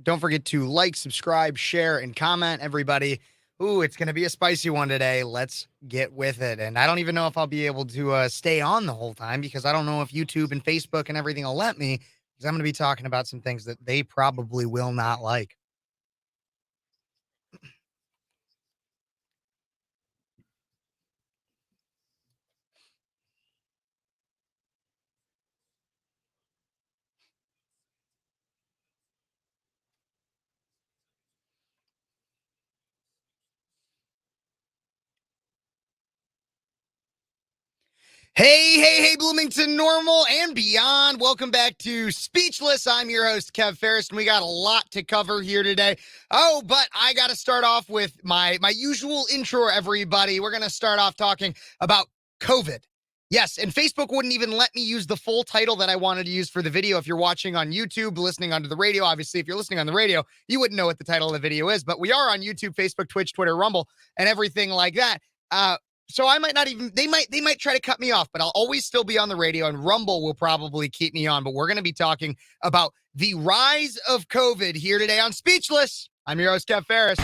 Don't forget to like, subscribe, share, and comment, everybody. Ooh, it's going to be a spicy one today. Let's get with it. And I don't even know if I'll be able to stay on the whole time because I don't know if YouTube and Facebook and everything will let me because I'm going to be talking about some things that they probably will not like. Hey, Bloomington Normal and beyond. Welcome back to Speechless. I'm your host, Kev Phares, and we got a lot to cover here today. Oh, but I got to start off with my usual intro, everybody. We're going to start off talking about COVID. Yes, and Facebook wouldn't even let me use the full title that I wanted to use for the video. If you're watching on YouTube, listening onto the radio, obviously, if you're listening on the radio, you wouldn't know what the title of the video is, but we are on YouTube, Facebook, Twitch, Twitter, Rumble, and everything like that. So I might not even, they might try to cut me off, but I'll always still be on the radio, and Rumble will probably keep me on. But we're going to be talking about the rise of COVID here today on Speechless. I'm your host, Kev Phares.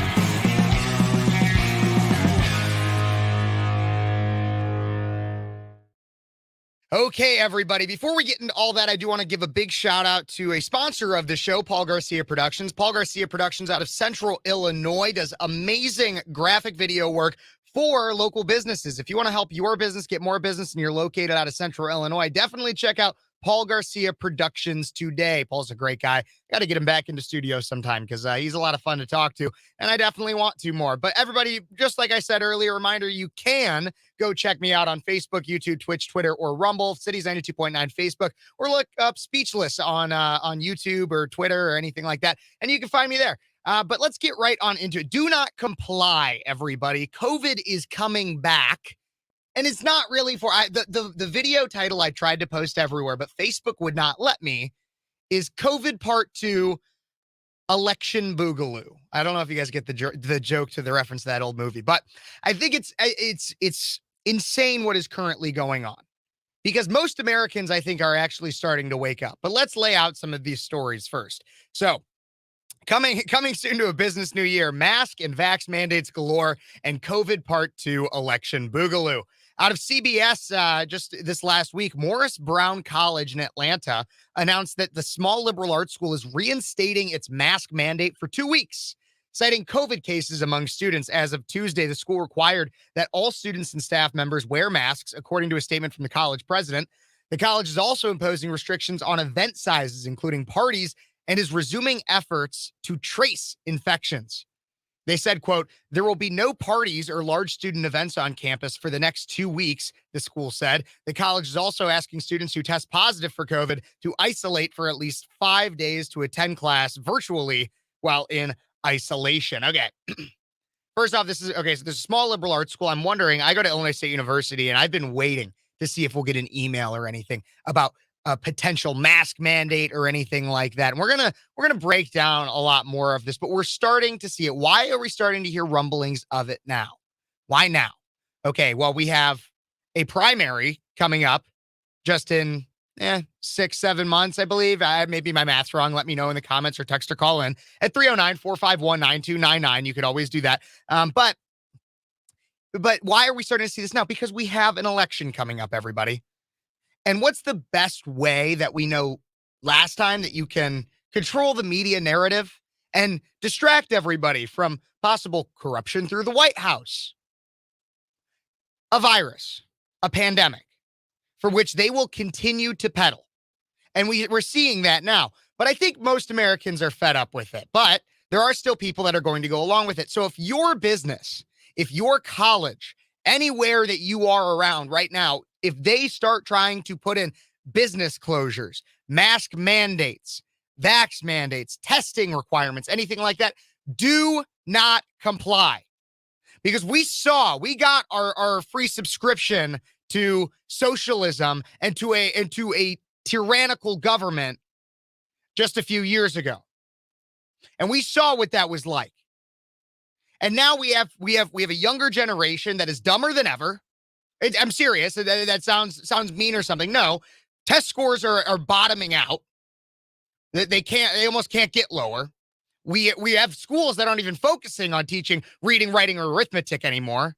Okay, everybody, before we get into all that, I do want to give a big shout out to a sponsor of the show, Paul Garcia Productions. Paul Garcia Productions out of Central Illinois does amazing graphic video work for local businesses. If you want to help your business get more business and you're located out of Central Illinois, definitely check out Paul Garcia Productions today. Paul's a great guy. Got to get him back into studio sometime because he's a lot of fun to talk to, and I definitely want to more. But everybody, just like I said earlier, reminder, you can go check me out on Facebook, YouTube, Twitch, Twitter, or Rumble, Cities 92.9 Facebook, or look up Speechless on YouTube or Twitter or anything like that, and you can find me there. But let's get right on into it. Do not comply, everybody. COVID is coming back. And it's not really for the video title I tried to post everywhere, but Facebook would not let me, is COVID Part 2 Election Boogaloo. I don't know if you guys get the joke to the reference to that old movie, but I think it's insane what is currently going on. Because most Americans, I think, are actually starting to wake up. But let's lay out some of these stories first. So, Coming soon to a business new year, mask and vax mandates galore, and COVID Part 2 Election Boogaloo. Out of CBS, just this last week, Morris Brown College in Atlanta announced that the small liberal arts school is reinstating its mask mandate for 2 weeks. Citing COVID cases among students, as of Tuesday, the school required that all students and staff members wear masks, according to a statement from the college president. The college is also imposing restrictions on event sizes, including parties, and is resuming efforts to trace infections. They said, quote, "There will be no parties or large student events on campus for the next 2 weeks," the school said. The college is also asking students who test positive for COVID to isolate for at least 5 days to attend class virtually while in isolation. Okay. First off, so this is a small liberal arts school. I'm wondering, I go to Illinois State University, and I've been waiting to see if we'll get an email or anything about a potential mask mandate or anything like that. And we're gonna break down a lot more of this, but we're starting to see it. Why are we starting to hear rumblings of it now? Why now? Okay, well, we have a primary coming up just in 6-7 months, I believe. Maybe my math's wrong. Let me know in the comments or text or call in at 309-451-9299. You could always do that. But why are we starting to see this now? Because we have an election coming up, everybody. And what's the best way that we know last time that you can control the media narrative and distract everybody from possible corruption through the White House? A virus, a pandemic, for which they will continue to peddle. And we're seeing that now. But I think most Americans are fed up with it. But there are still people that are going to go along with it. So if your business, if your college, anywhere that you are around right now, if they start trying to put in business closures, mask mandates, vax mandates, testing requirements, anything like that, do not comply. Because we got our free subscription to socialism and to a tyrannical government just a few years ago. And we saw what that was like. And now we have a younger generation that is dumber than ever. I'm serious. That sounds mean or something. No, test scores are bottoming out. They almost can't get lower. We have schools that aren't even focusing on teaching reading, writing, or arithmetic anymore.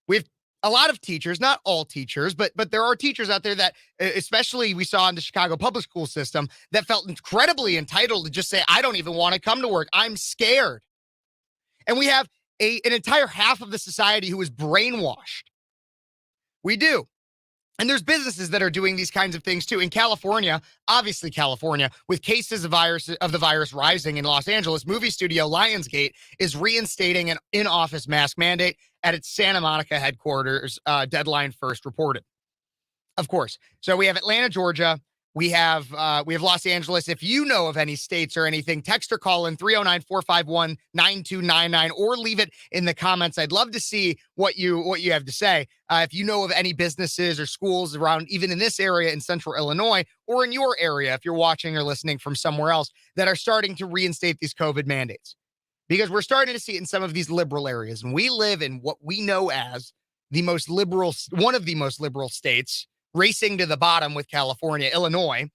We have a lot of teachers, not all teachers, but there are teachers out there that, especially we saw in the Chicago public school system, that felt incredibly entitled to just say, I don't even want to come to work. I'm scared. And we have an entire half of the society who is brainwashed. We do. And there's businesses that are doing these kinds of things too. In California, obviously California, with cases of the virus rising in Los Angeles, movie studio Lionsgate is reinstating an in-office mask mandate at its Santa Monica headquarters, deadline first reported. Of course. So we have Atlanta, Georgia. We have Los Angeles. If you know of any states or anything, text or call in 309-451-9299 or leave it in the comments. I'd love to see what you have to say. If you know of any businesses or schools around, even in this area in central Illinois, or in your area, if you're watching or listening from somewhere else, that are starting to reinstate these COVID mandates. Because we're starting to see it in some of these liberal areas. And we live in what we know as one of the most liberal states, racing to the bottom with California, Illinois.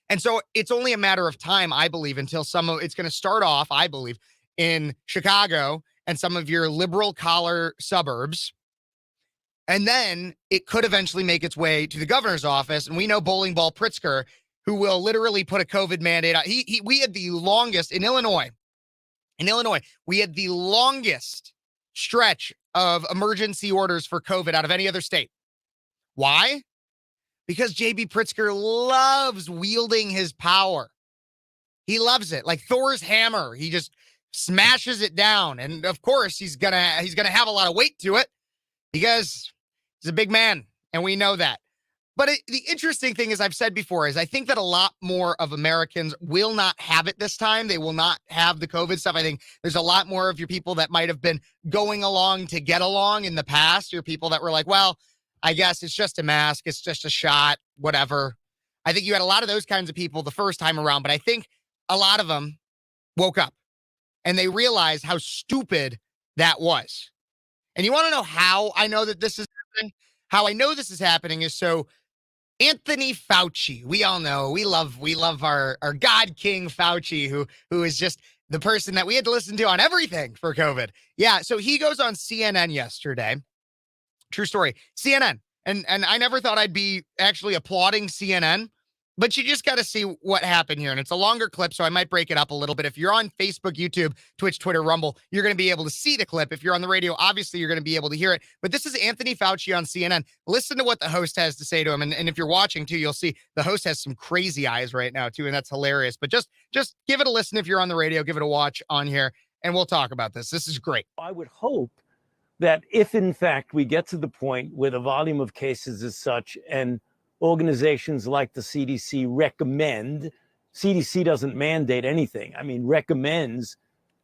And so it's only a matter of time, I believe, until it's going to start off, I believe, in Chicago and some of your liberal collar suburbs. And then it could eventually make its way to the governor's office. And we know Bowling Ball Pritzker, who will literally put a COVID mandate out. We had the longest in Illinois. In Illinois, we had the longest stretch of emergency orders for COVID out of any other state. Why? Because J.B. Pritzker loves wielding his power. He loves it. Like Thor's hammer. He just smashes it down. And of course, he's gonna have a lot of weight to it because he's a big man, and we know that. But the interesting thing, as I've said before, is I think that a lot more of Americans will not have it this time. They will not have the COVID stuff. I think there's a lot more of your people that might have been going along to get along in the past. Your people that were like, well, I guess it's just a mask. It's just a shot, whatever. I think you had a lot of those kinds of people the first time around, but I think a lot of them woke up and they realized how stupid that was. And you want to know how I know that this is happening? How I know this is happening is so Anthony Fauci, we all know, we love our God King Fauci, who is just the person that we had to listen to on everything for COVID. Yeah, so he goes on CNN yesterday. True story. CNN. And I never thought I'd be actually applauding CNN, but you just got to see what happened here. And it's a longer clip, so I might break it up a little bit. If you're on Facebook, YouTube, Twitch, Twitter, Rumble, you're going to be able to see the clip. If you're on the radio, obviously you're going to be able to hear it. But this is Anthony Fauci on CNN. Listen to what the host has to say to him. And if you're watching too, you'll see the host has some crazy eyes right now too, and that's hilarious. But just give it a listen if you're on the radio, give it a watch on here, and we'll talk about this. This is great. I would hope that if, in fact, we get to the point where the volume of cases is such and organizations like the CDC recommend, CDC doesn't mandate anything, recommends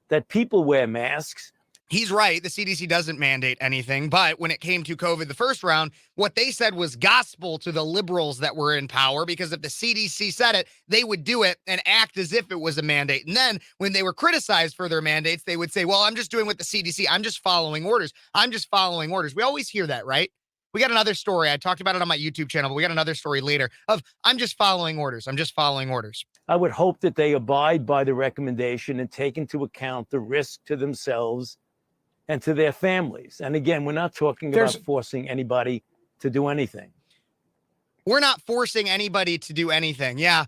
that people wear masks. He's right. The CDC doesn't mandate anything. But when it came to COVID, the first round, what they said was gospel to the liberals that were in power, because if the CDC said it, they would do it and act as if it was a mandate. And then when they were criticized for their mandates, they would say, well, I'm just doing what the CDC, I'm just following orders. I'm just following orders. We always hear that, right? We got another story. I talked about it on my YouTube channel, but we got another story later of I'm just following orders. I'm just following orders. I would hope that they abide by the recommendation and take into account the risk to themselves and to their families. And again, we're not talking about forcing anybody to do anything. We're not forcing anybody to do anything. Yeah.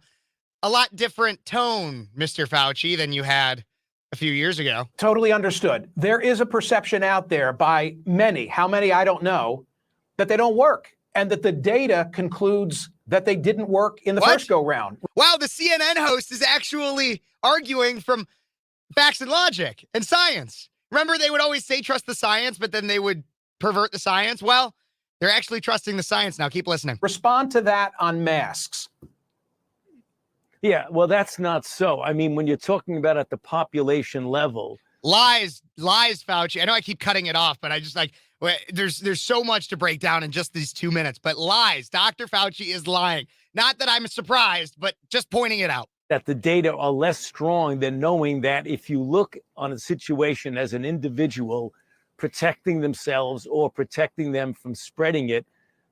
A lot different tone, Mr. Fauci, than you had a few years ago. Totally understood. There is a perception out there by many, how many I don't know, that they don't work and that the data concludes that they didn't work in the first go round. Wow, the CNN host is actually arguing from facts and logic and science. Remember, they would always say trust the science, but then they would pervert the science. Well, they're actually trusting the science now. Keep listening. Respond to that on masks. Yeah, well, that's not so. When you're talking about at the population level. Lies, Fauci. I know I keep cutting it off, but I just there's so much to break down in just these 2 minutes. But lies. Dr. Fauci is lying. Not that I'm surprised, but just pointing it out. That the data are less strong than knowing that if you look on a situation as an individual protecting themselves or protecting them from spreading it,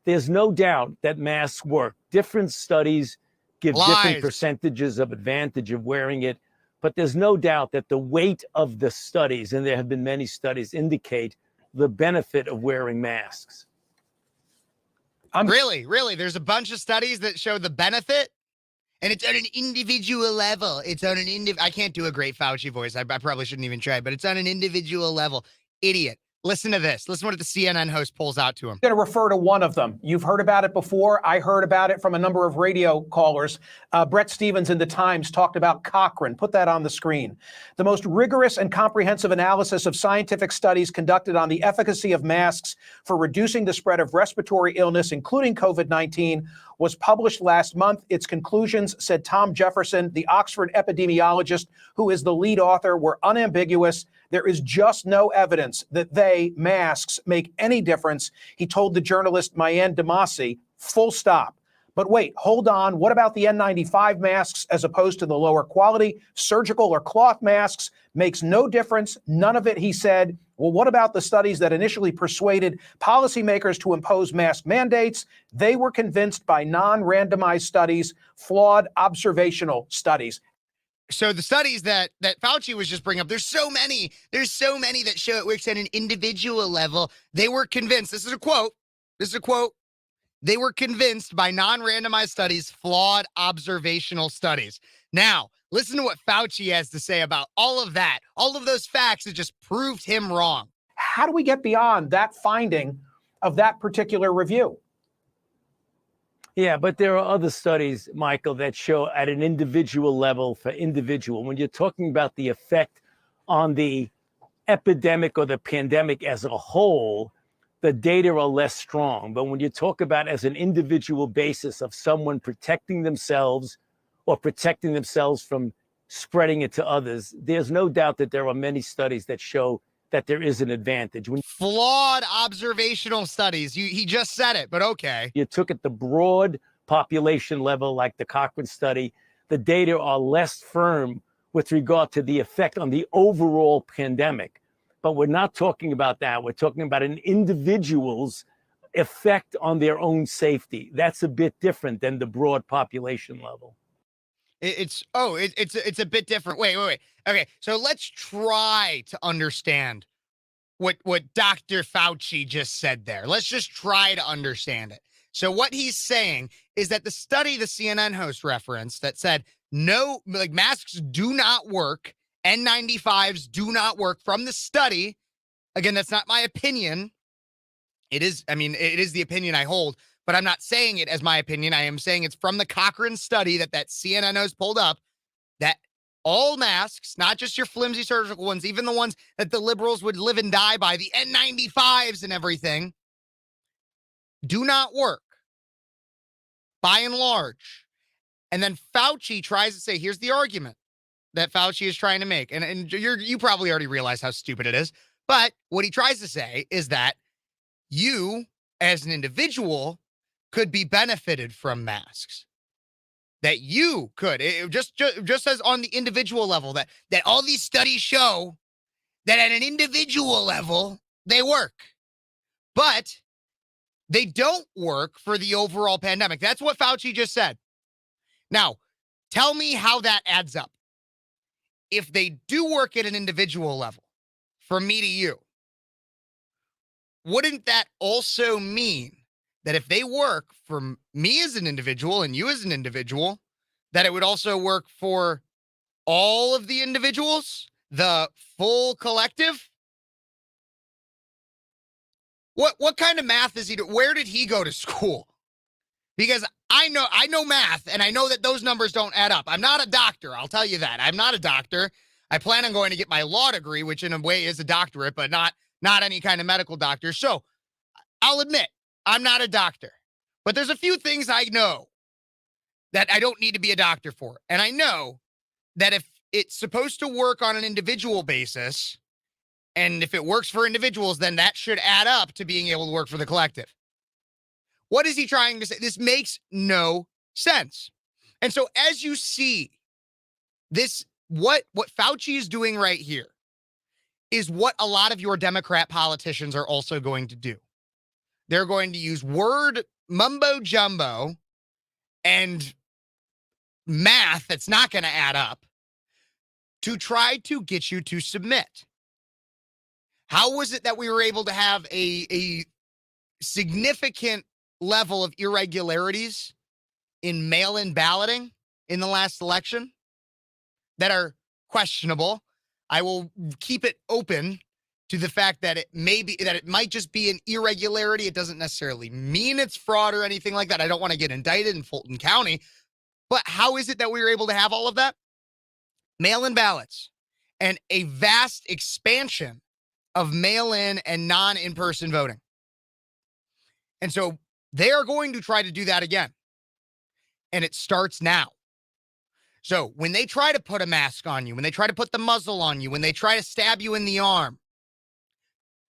there's no doubt that masks work. Different studies give different percentages of advantage of wearing it, But there's no doubt that the weight of the studies, and there have been many studies, indicate the benefit of wearing masks. Really? There's a bunch of studies that show the benefit, and it's on an individual level. I can't do a great Fauci voice. I probably shouldn't even try, but it's on an individual level. Idiot. Listen to this. Listen to what the CNN host pulls out to him. I'm going to refer to one of them. You've heard about it before. I heard about it from a number of radio callers. Brett Stevens in the Times talked about Cochrane. Put that on the screen. The most rigorous and comprehensive analysis of scientific studies conducted on the efficacy of masks for reducing the spread of respiratory illness, including COVID-19, was published last month. Its conclusions, said Tom Jefferson, the Oxford epidemiologist who is the lead author, were unambiguous. There is just no evidence that masks, make any difference, he told the journalist Mayan Damasi, full stop. But wait, hold on. What about the N95 masks as opposed to the lower quality surgical or cloth masks? Makes no difference. None of it, he said. Well, what about the studies that initially persuaded policymakers to impose mask mandates? They were convinced by non-randomized studies, flawed observational studies. So the studies that Fauci was just bringing up, there's so many that show it works at an individual level. They were convinced, this is a quote, they were convinced by non-randomized studies, flawed observational studies. Now, listen to what Fauci has to say about all of that, all of those facts that just proved him wrong. How do we get beyond that finding of that particular review? Yeah, but there are other studies, Michael, that show at an individual level for individual. When you're talking about the effect on the epidemic or the pandemic as a whole, the data are less strong. But when you talk about as an individual basis of someone protecting themselves or protecting themselves from spreading it to others, there's no doubt that there are many studies that show that there is an advantage. Flawed observational studies. He just said it, but okay. You took at the broad population level, like the Cochrane study, the data are less firm with regard to the effect on the overall pandemic. But we're not talking about that. We're talking about an individual's effect on their own safety. That's a bit different than the broad population level. It's a bit different. Wait. Okay, so let's try to understand what Dr. Fauci just said there. Let's just try to understand it. So what he's saying is that the study the CNN host referenced that said no, like masks do not work, N95s do not work from the study. Again, that's not my opinion. It is the opinion I hold, but I'm not saying it as my opinion. I am saying it's from the Cochrane study that CNN host pulled up, that all masks, not just your flimsy surgical ones, even the ones that the liberals would live and die by, the N95s and everything, do not work by and large. And then Fauci tries to say, here's the argument that Fauci is trying to make. And you probably already realize how stupid it is. But what he tries to say is that you, as an individual, could be benefited from masks. That you could, just as on the individual level, that all these studies show that at an individual level, they work. But they don't work for the overall pandemic. That's what Fauci just said. Now, tell me how that adds up. If they do work at an individual level, from me to you, wouldn't that also mean that if they work for me as an individual and you as an individual, that it would also work for all of the individuals, the full collective? What kind of math is he doing? Where did he go to school? Because I know math, and I know that those numbers don't add up. I'm not a doctor, I'll tell you that. I'm not a doctor. I plan on going to get my law degree, which in a way is a doctorate, but not any kind of medical doctor. So I'll admit, I'm not a doctor. But there's a few things I know that I don't need to be a doctor for. And I know that if it's supposed to work on an individual basis, and if it works for individuals, then that should add up to being able to work for the collective. What is he trying to say? This makes no sense. And so as you see this, what Fauci is doing right here is what a lot of your Democrat politicians are also going to do. They're going to use word mumbo jumbo and math that's not going to add up to try to get you to submit. How was it that we were able to have a significant level of irregularities in mail-in balloting in the last election that are questionable? I will keep it open to the fact that it might just be an irregularity. It doesn't necessarily mean it's fraud or anything like that. I don't want to get indicted in Fulton County. But how is it that we were able to have all of that? Mail-in ballots and a vast expansion of mail-in and non-in-person voting. And so they are going to try to do that again. And it starts now. So when they try to put a mask on you, when they try to put the muzzle on you, when they try to stab you in the arm,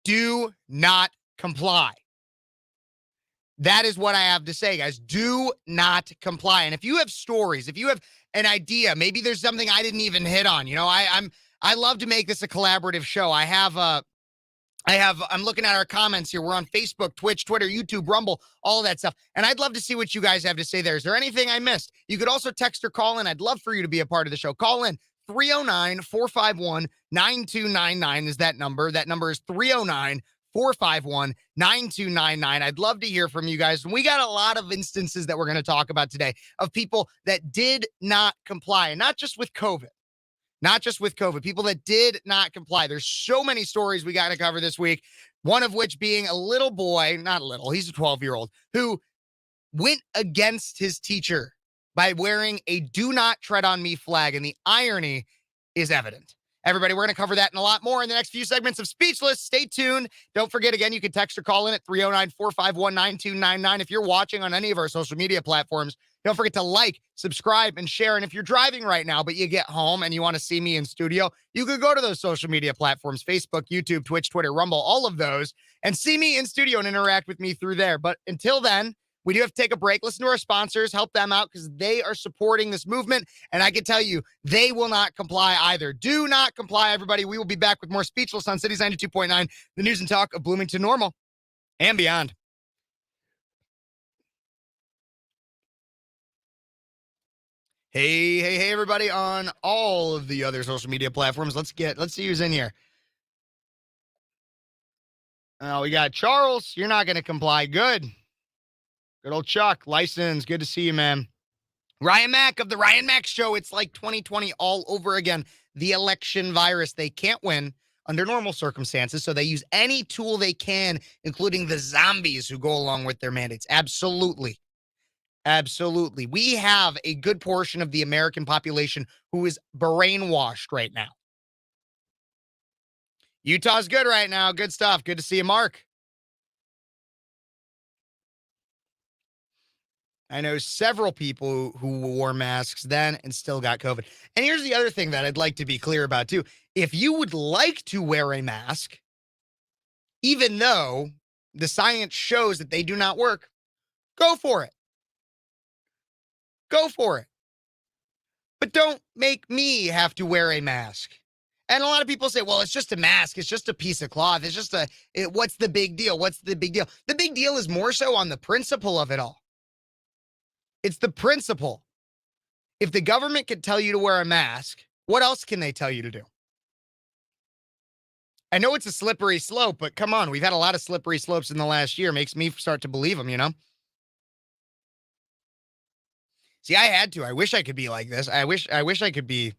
do not comply. That is what I have to say, guys. Do not comply. And if you have stories, if you have an idea, maybe there's something I didn't even hit on. You know, I love to make this a collaborative show. I'm looking at our comments here. We're on Facebook, Twitch, Twitter, YouTube, Rumble, all of that stuff. And I'd love to see what you guys have to say there. Is there anything I missed? You could also text or call in. I'd love for you to be a part of the show. Call in 309-451-9299 is that number. That number is 309-451-9299. I'd love to hear from you guys. And we got a lot of instances that we're going to talk about today of people that did not comply, and not just with COVID. Not just with COVID, people that did not comply. There's so many stories we got to cover this week, one of which being a little boy, not little, he's a 12-year-old, who went against his teacher by wearing a do not tread on me flag. And the irony is evident. Everybody, we're going to cover that and a lot more in the next few segments of Speechless. Stay tuned. Don't forget, again, you can text or call in at 309-451-9299. If you're watching on any of our social media platforms, don't forget to like, subscribe, and share. And if you're driving right now, but you get home and you want to see me in studio, you can go to those social media platforms, Facebook, YouTube, Twitch, Twitter, Rumble, all of those, and see me in studio and interact with me through there. But until then, we do have to take a break, listen to our sponsors, help them out because they are supporting this movement. And I can tell you, they will not comply either. Do not comply, everybody. We will be back with more Speechless on Cities 92.9, the news and talk of Bloomington Normal and beyond. Hey, everybody on all of the other social media platforms. Let's see who's in here. Oh, we got Charles. You're not going to comply. Good. Good old Chuck. License. Good to see you, man. Ryan Mack of the Ryan Mack Show. It's like 2020 all over again. The election virus. They can't win under normal circumstances, so they use any tool they can, including the zombies who go along with their mandates. Absolutely. Absolutely. We have a good portion of the American population who is brainwashed right now. Utah's good right now. Good stuff. Good to see you, Mark. I know several people who wore masks then and still got COVID. And here's the other thing that I'd like to be clear about, too. If you would like to wear a mask, even though the science shows that they do not work, go for it. Go for it. But don't make me have to wear a mask. And a lot of people say, well, it's just a mask. It's just a piece of cloth. It's just what's the big deal? What's the big deal? The big deal is more so on the principle of it all. It's the principle. If the government can tell you to wear a mask, what else can they tell you to do? I know it's a slippery slope, but come on. We've had a lot of slippery slopes in the last year. Makes me start to believe them, you know? See, I had to. I wish I could be like this. I wish I could be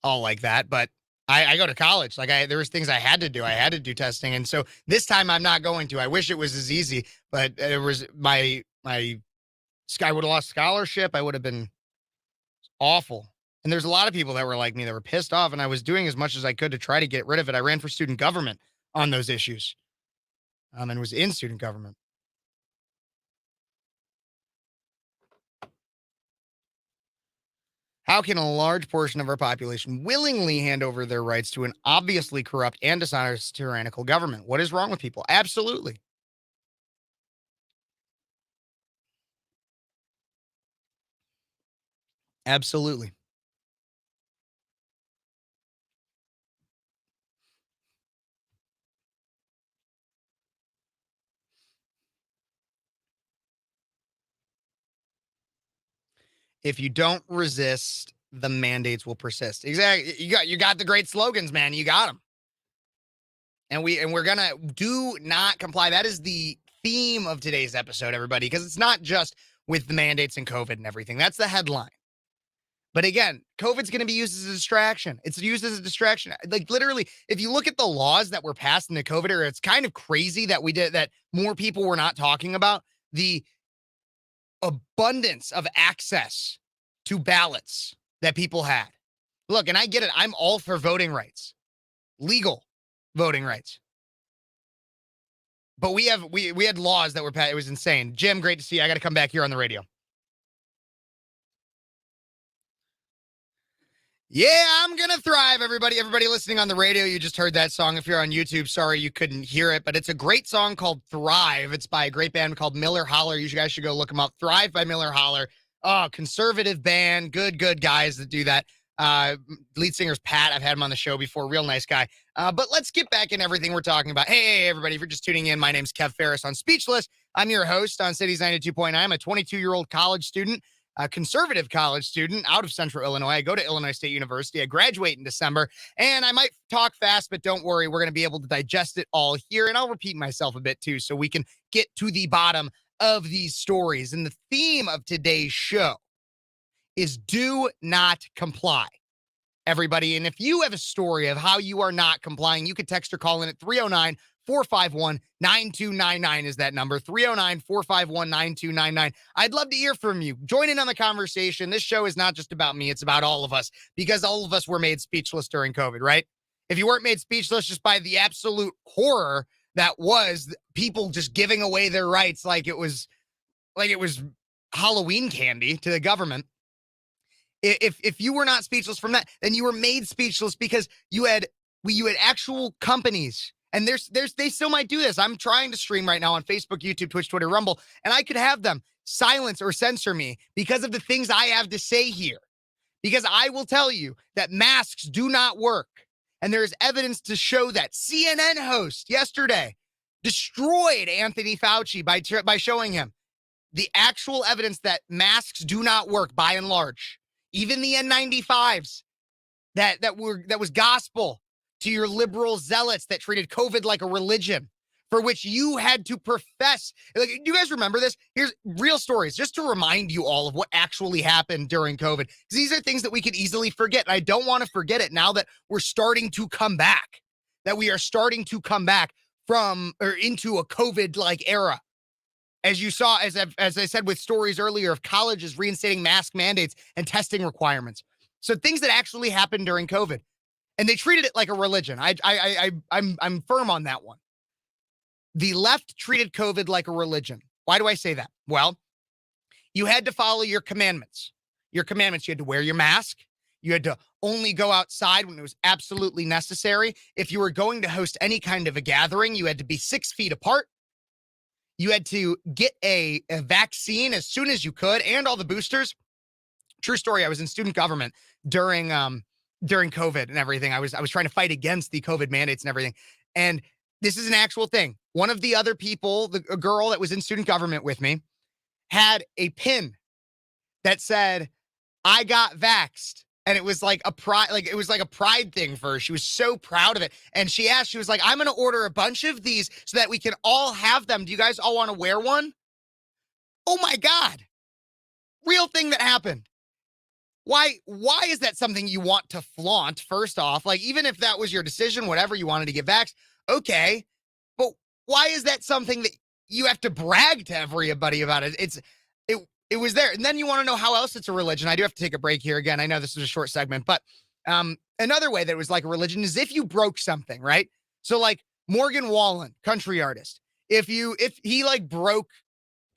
all like that, but I go to college. There was things I had to do. I had to do testing. And so this time I'm not going to. I wish it was as easy, but it was I would have lost scholarship. I would have been awful. And there's a lot of people that were like me that were pissed off, and I was doing as much as I could to try to get rid of it. I ran for student government on those issues. And was in student government. How can a large portion of our population willingly hand over their rights to an obviously corrupt and dishonest tyrannical government? What is wrong with people? Absolutely. Absolutely. If you don't resist the mandates will persist. Exactly. You got the great slogans, man. You got them. And we're gonna do not comply. That is the theme of today's episode, everybody, because it's not just with the mandates and COVID and everything. That's the headline. But again, COVID's going to be used as a distraction. It's used as a distraction. Like literally, if you look at the laws that were passed in the COVID era, it's kind of crazy that that more people were not talking about the abundance of access to ballots that people had. Look, and I get it. I'm all for voting rights, legal voting rights. But we had laws that were passed. It was insane. Jim, great to see you. I got to come back here on the radio. Yeah, I'm gonna thrive, everybody. Everybody listening on the radio, you just heard that song. If you're on YouTube, sorry you couldn't hear it, but it's a great song called Thrive. It's by a great band called Miller Holler. You guys should go look them up. Thrive by Miller Holler. Oh, conservative band. Good guys that do that. Lead singer's Pat. I've had him on the show before. Real nice guy. But let's get back in everything we're talking about. Hey, everybody, if you're just tuning in, my name's Kev Phares on Speechless. I'm your host on Cities 92.9. I'm a 22-year-old college student. A conservative college student out of Central Illinois. I go to Illinois State University. I graduate in December, and I might talk fast, but don't worry. We're going to be able to digest it all here, and I'll repeat myself a bit too so we can get to the bottom of these stories. And the theme of today's show is do not comply, everybody. And if you have a story of how you are not complying, you can text or call in at 309-451-9299 is that number, 309-451-9299. I'd love to hear from you. Join in on the conversation. This show is not just about me. It's about all of us because all of us were made speechless during COVID, right? If you weren't made speechless just by the absolute horror that was people just giving away their rights like it was Halloween candy to the government. If you were not speechless from that, then you were made speechless because you had actual companies, and they still might do this. I'm trying to stream right now on Facebook, YouTube, Twitch, Twitter, Rumble, and I could have them silence or censor me because of the things I have to say here. Because I will tell you that masks do not work, and there's evidence to show that. CNN host yesterday destroyed Anthony Fauci by showing him the actual evidence that masks do not work by and large. Even the N95s that was gospel to your liberal zealots that treated COVID like a religion for which you had to profess. Like, do you guys remember this? Here's real stories just to remind you all of what actually happened during COVID. Because these are things that we could easily forget. And I don't want to forget it now that we're starting to come back, that we are starting to come back from or into a COVID-like era. As you saw, as I said with stories earlier of colleges reinstating mask mandates and testing requirements. So things that actually happened during COVID, and they treated it like a religion. I'm firm on that one. The left treated COVID like a religion. Why do I say that? Well, you had to follow your commandments. Your commandments. You had to wear your mask. You had to only go outside when it was absolutely necessary. If you were going to host any kind of a gathering, you had to be 6 feet apart. You had to get a vaccine as soon as you could, and all the boosters. True story. I was in student government during COVID and everything. I was trying to fight against the COVID mandates and everything. And this is an actual thing. One of the other people, a girl that was in student government with me, had a pin that said, "I got vaxxed." And it was like a pride thing for her. She was so proud of it. And she was like, "I'm going to order a bunch of these so that we can all have them. Do you guys all want to wear one?" Oh my God. Real thing that happened. Why is that something you want to flaunt? First off, like, even if that was your decision, whatever, you wanted to get vaxxed, okay. But why is that something that you have to brag to everybody about it? It was there. And then you want to know how else it's a religion. I do have to take a break here again. I know this is a short segment, but another way that it was like a religion is if you broke something, right? So like Morgan Wallen, country artist, if he like broke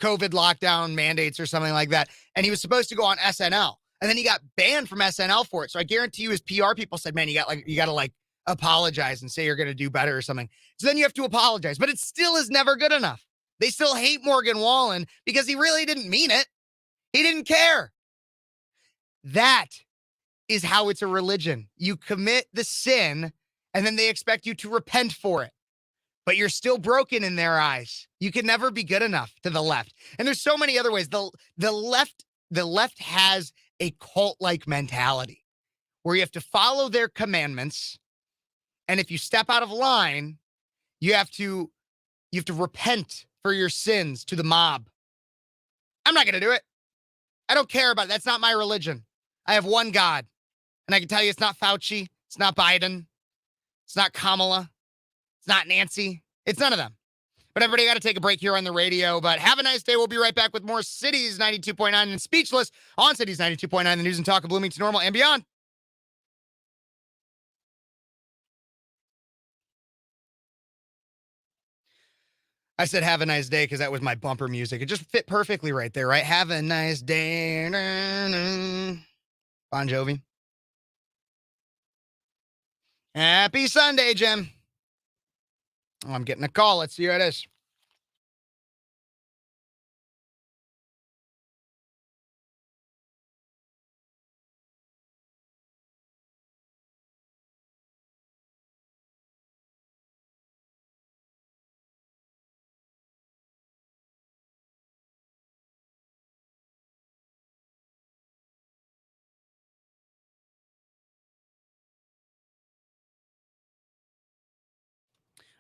COVID lockdown mandates or something like that, and he was supposed to go on SNL, and then he got banned from SNL for it. So I guarantee you his PR people said, "Man, you got to apologize and say you're going to do better or something." So then you have to apologize, but it still is never good enough. They still hate Morgan Wallen because he really didn't mean it. He didn't care. That is how it's a religion. You commit the sin, and then they expect you to repent for it. But you're still broken in their eyes. You can never be good enough to the left. And there's so many other ways. The left has a cult-like mentality where you have to follow their commandments. And if you step out of line, you have to repent for your sins to the mob. I'm not going to do it. I don't care about it. That's not my religion. I have one God. And I can tell you it's not Fauci. It's not Biden. It's not Kamala. It's not Nancy. It's none of them. But everybody got to take a break here on the radio. But have a nice day. We'll be right back with more Cities 92.9 and Speechless on Cities 92.9, the news and talk of Bloomington Normal and beyond. I said have a nice day because that was my bumper music. It just fit perfectly right there, right? Have a nice day. Bon Jovi. Happy Sunday, Jim. Oh, I'm getting a call. Let's see who it is.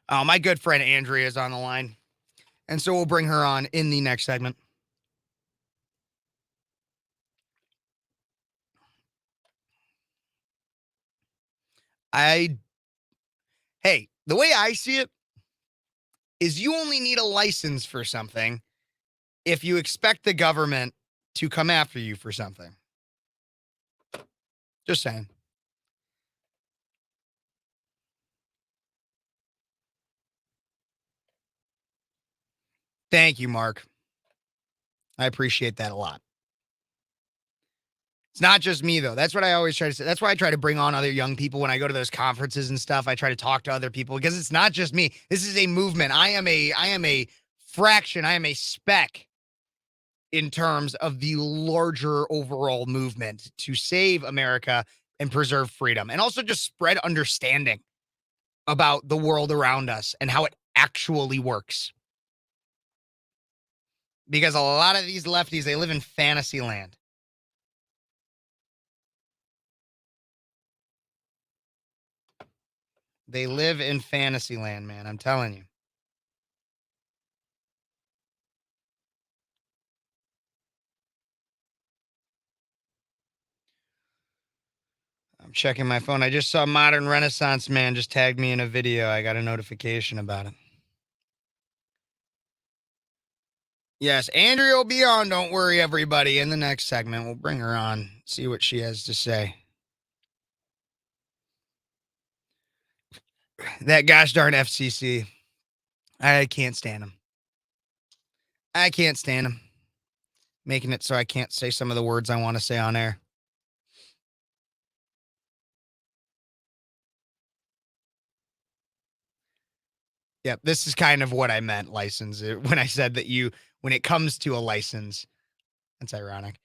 Oh, my good friend Andrea is on the line. And so we'll bring her on in the next segment. Hey, the way I see it is you only need a license for something if you expect the government to come after you for something. Just saying. Thank you, Mark. I appreciate that a lot. It's not just me, though. That's what I always try to say. That's why I try to bring on other young people when I go to those conferences and stuff. I try to talk to other people because it's not just me. This is a movement. I am a fraction. I am a speck in terms of the larger overall movement to save America and preserve freedom, and also just spread understanding about the world around us and how it actually works. Because a lot of these lefties, they live in fantasy land. They live in fantasy land, man. I'm telling you. I'm checking my phone. I just saw Modern Renaissance Man just tagged me in a video. I got a notification about it. Yes, Andrea will be on. Don't worry, everybody. In the next segment, we'll bring her on, see what she has to say. That gosh darn FCC. I can't stand him. I can't stand him. Making it so I can't say some of the words I want to say on air. Yep, this is kind of what I meant, license. When I said that when it comes to a license, that's ironic.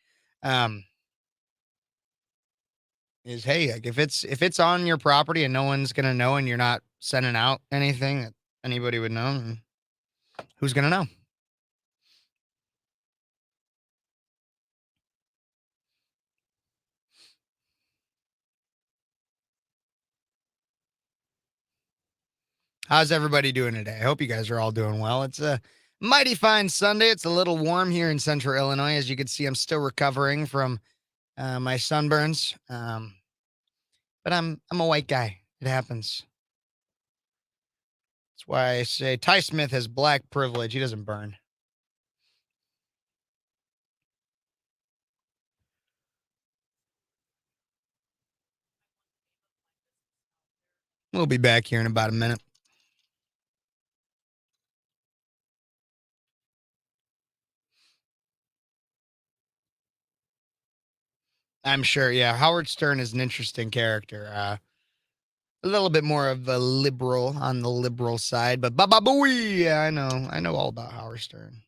Is hey, like if it's on your property and no one's gonna know and you're not sending out anything that anybody would know, who's gonna know? How's everybody doing today? I hope you guys are all doing well. It's a mighty fine Sunday. It's a little warm here in central Illinois. As you can see, I'm still recovering from my sunburns. But I'm a white guy. It happens. That's why I say Ty Smith has black privilege. He doesn't burn. We'll be back here in about a minute. I'm sure. Yeah, Howard Stern is an interesting character. A little bit more of a liberal on the liberal side, but baba booey. Yeah, I know all about Howard Stern.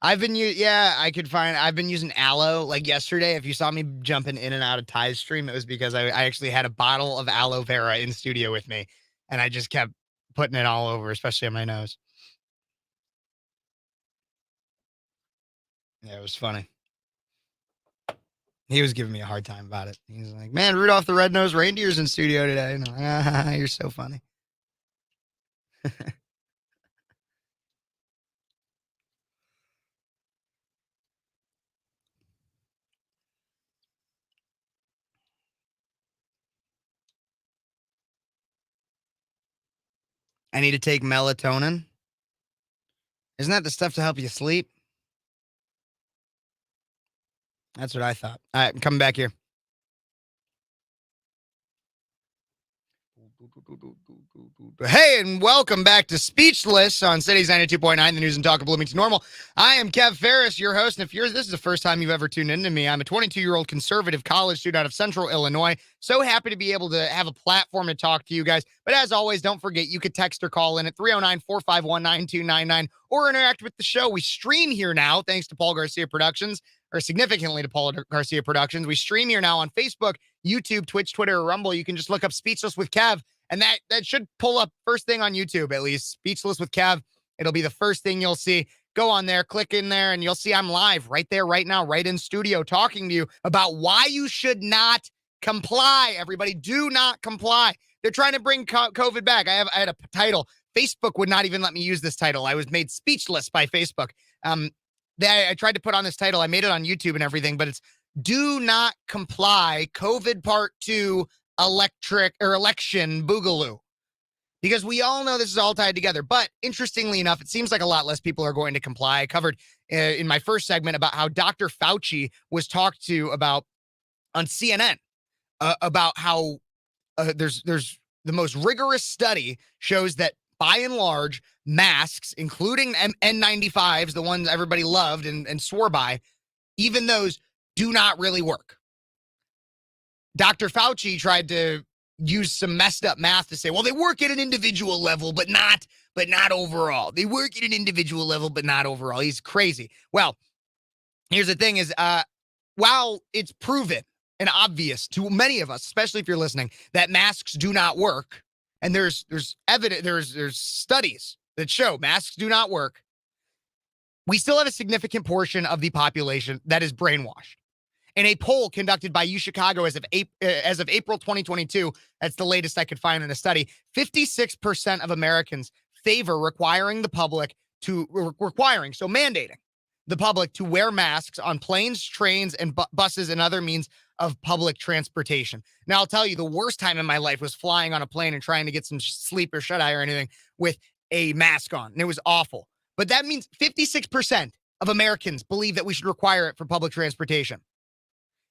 I've been using aloe like yesterday. If you saw me jumping in and out of Ty's stream, it was because I actually had a bottle of aloe vera in studio with me, and I just kept putting it all over, especially on my nose. Yeah, it was funny. He was giving me a hard time about it. He was like, man, Rudolph the Red-Nosed Reindeer's in studio today. And I'm like, you're so funny. I need to take melatonin. Isn't that the stuff to help you sleep? That's what I thought. All right, I'm coming back here. Hey, and welcome back to Speechless on Cities 92.9, the news and talk of Bloomington Normal. I am Kev Phares, your host, and if this is the first time you've ever tuned into me, I'm a 22-year-old conservative college student out of Central Illinois. So happy to be able to have a platform to talk to you guys. But as always, don't forget, you could text or call in at 309-451-9299 or interact with the show. We stream here now, thanks to Paul Garcia Productions, or significantly to Paul Garcia Productions. We stream here now on Facebook, YouTube, Twitch, Twitter, or Rumble. You can just look up Speechless with Kev. And that should pull up first thing on YouTube, at least. Speechless with Kev. It'll be the first thing you'll see. Go on there, click in there, and you'll see I'm live right there, right now, right in studio, talking to you about why you should not comply. Everybody, do not comply. They're trying to bring COVID back. I had a title. Facebook would not even let me use this title. I was made speechless by Facebook. I tried to put on this title. I made it on YouTube and everything, but it's Do Not Comply, COVID Part 2, election Boogaloo, because we all know this is all tied together. But interestingly enough, it seems like a lot less people are going to comply. I covered in my first segment about how Dr. Fauci was talked to about on CNN about how there's the most rigorous study shows that by and large masks, including N95s, the ones everybody loved and swore by, even those do not really work. Dr. Fauci tried to use some messed up math to say, well, they work at an individual level, but not overall. They work at an individual level, but not overall. He's crazy. Well, here's the thing is, while it's proven and obvious to many of us, especially if you're listening, that masks do not work, and there's evidence, there's studies that show masks do not work, we still have a significant portion of the population that is brainwashed. In a poll conducted by UChicago as of April 2022, that's the latest I could find in a study, 56% of Americans favor mandating the public to wear masks on planes, trains, and buses and other means of public transportation. Now, I'll tell you, the worst time in my life was flying on a plane and trying to get some sleep or shut-eye or anything with a mask on, and it was awful. But that means 56% of Americans believe that we should require it for public transportation.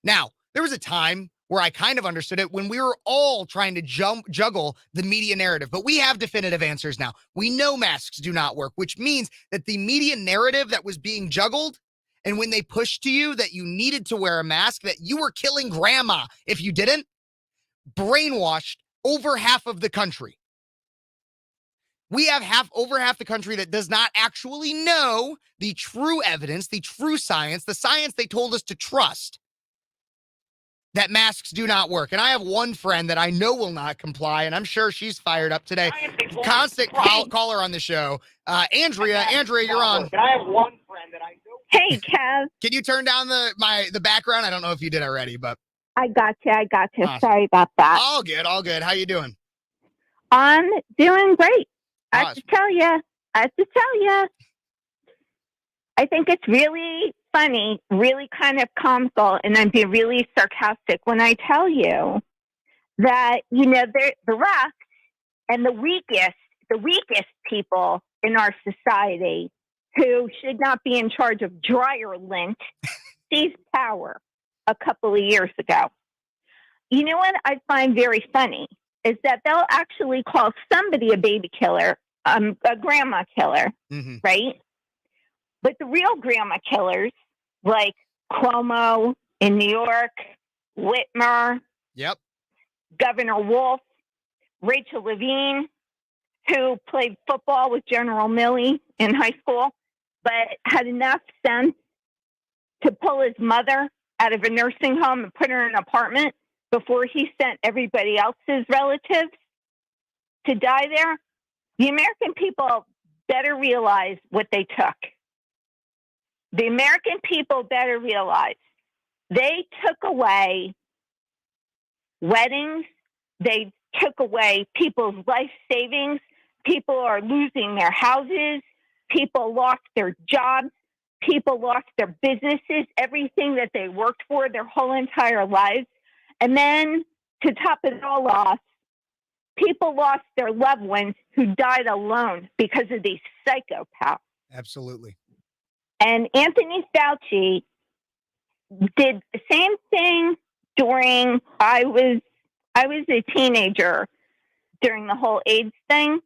Now, there was a time where I kind of understood it when we were all trying to juggle the media narrative, but we have definitive answers now. We know masks do not work, which means that the media narrative that was being juggled, and when they pushed to you that you needed to wear a mask, that you were killing grandma if you didn't, brainwashed over half of the country. We have over half the country that does not actually know the true evidence, the true science, the science they told us to trust, that masks do not work. And I have one friend that I know will not comply, and I'm sure she's fired up today. Constant caller on the show. Andrea, you're on. I have one friend that I know. Hey, Kev. Can you turn down the background? I don't know if you did already, but. I got you. Awesome. Sorry about that. All good. How you doing? I'm doing great. I have Awesome. to tell you. I think it's really funny, really kind of comical, and I'm being really sarcastic when I tell you that, the left and the weakest people in our society who should not be in charge of dryer lint seized power a couple of years ago. You know what I find very funny is that they'll actually call somebody a baby killer, a grandma killer, right? But the real grandma killers, like Cuomo in New York, Whitmer, yep, Governor Wolf, Rachel Levine, who played football with General Milley in high school, but had enough sense to pull his mother out of a nursing home and put her in an apartment before he sent everybody else's relatives to die there. The American people better realize what they took. the American people better realize they took away weddings. They took away people's life savings. People are losing their houses. People lost their jobs. People lost their businesses, everything that they worked for their whole entire lives. And then to top it all off, people lost their loved ones who died alone because of these psychopaths. Absolutely. And Anthony Fauci did the same thing during I was a teenager during the whole AIDS thing.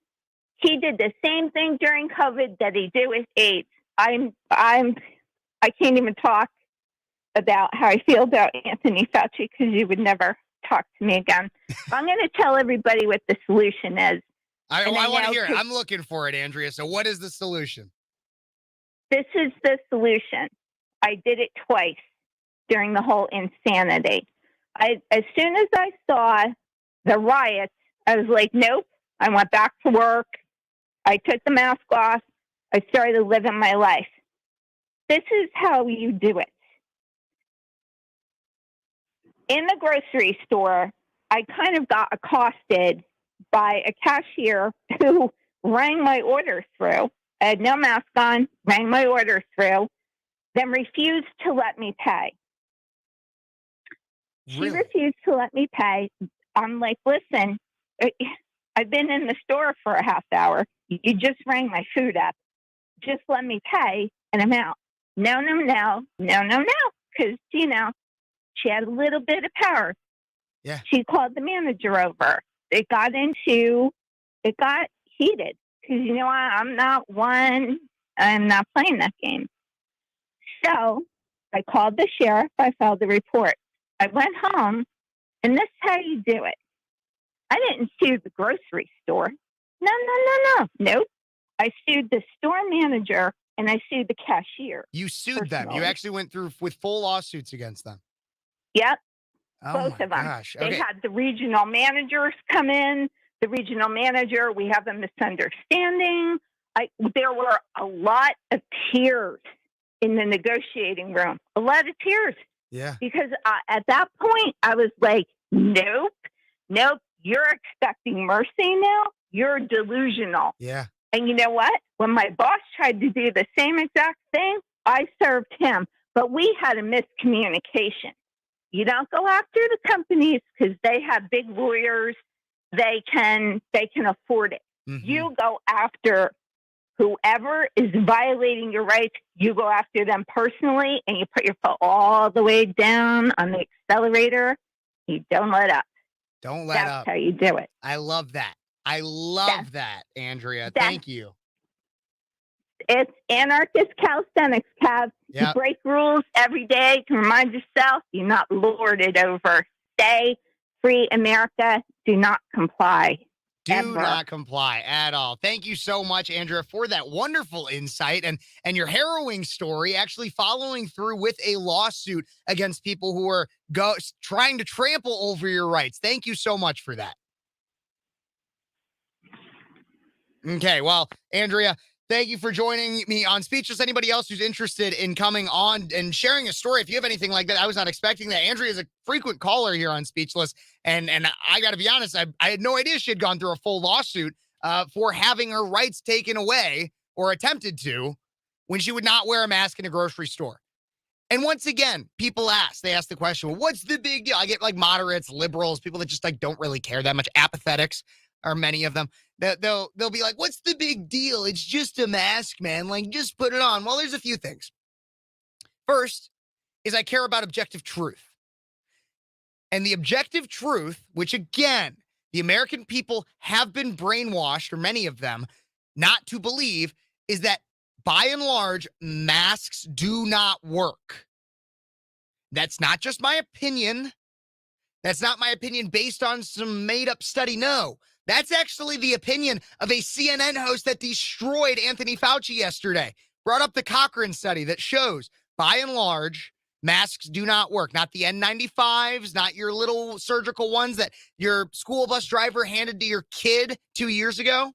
He did the same thing during COVID that he did with AIDS. I can't even talk about how I feel about Anthony Fauci because you would never talk to me again. I'm going to tell everybody what the solution is. I want to hear it. I'm looking for it, Andrea. So what is the solution? This is the solution. I did it twice during the whole insanity. As soon as I saw the riots, I was like, nope. I went back to work. I took the mask off. I started living my life. This is how you do it. In the grocery store, I kind of got accosted by a cashier who rang my order through. I had no mask on, rang my order through, then refused to let me pay. She refused to let me pay. I'm like, listen, I've been in the store for a half hour. You just rang my food up. Just let me pay and I'm out. No. Because, she had a little bit of power. Yeah. She called the manager over. It got heated. Because, I'm not playing that game. So I called the sheriff. I filed the report. I went home, and this is how you do it. I didn't sue the grocery store. No. Nope. I sued the store manager, and I sued the cashier. You sued them. You actually went through with full lawsuits against them. Yep. Oh, both my of them. gosh. They Okay. had the regional managers come in. The regional manager, we have a misunderstanding. There were a lot of tears in the negotiating room. A lot of tears. Yeah. Because at that point, I was like, nope. You're expecting mercy now? You're delusional. Yeah. And you know what? When my boss tried to do the same exact thing, I served him. But we had a miscommunication. You don't go after the companies because they have big lawyers. They can afford it. Mm-hmm. You go after whoever is violating your rights. You go after them personally, and you put your foot all the way down on the accelerator. You don't let up. Don't let up. That's how you do it. I love that. I love that, Andrea. Thank you. It's anarchist calisthenics, Cav. Yep. You break rules every day to remind yourself you're not lorded over. Stay free, America. Do not comply. Do not comply at all. Thank you so much, Andrea, for that wonderful insight and your harrowing story, actually following through with a lawsuit against people who are trying to trample over your rights. Thank you so much for that. Okay, well, Andrea, thank you for joining me on Speechless. Anybody else who's interested in coming on and sharing a story, if you have anything like that, I was not expecting that. Andrea is a frequent caller here on Speechless, and I got to be honest, I had no idea she had gone through a full lawsuit for having her rights taken away or attempted to when she would not wear a mask in a grocery store. And once again, people they ask the question, well, what's the big deal? I get like moderates, liberals, people that just like don't really care that much. Apathetics are many of them. They'll be like, what's the big deal? It's just a mask, man. Like, just put it on. Well, there's a few things. First is I care about objective truth. And the objective truth, which again, the American people have been brainwashed, or many of them, not to believe, is that by and large, masks do not work. That's not just my opinion. That's not my opinion based on some made-up study. No. That's actually the opinion of a CNN host that destroyed Anthony Fauci yesterday. Brought up the Cochrane study that shows, by and large, masks do not work. Not the N95s, not your little surgical ones that your school bus driver handed to your kid 2 years ago.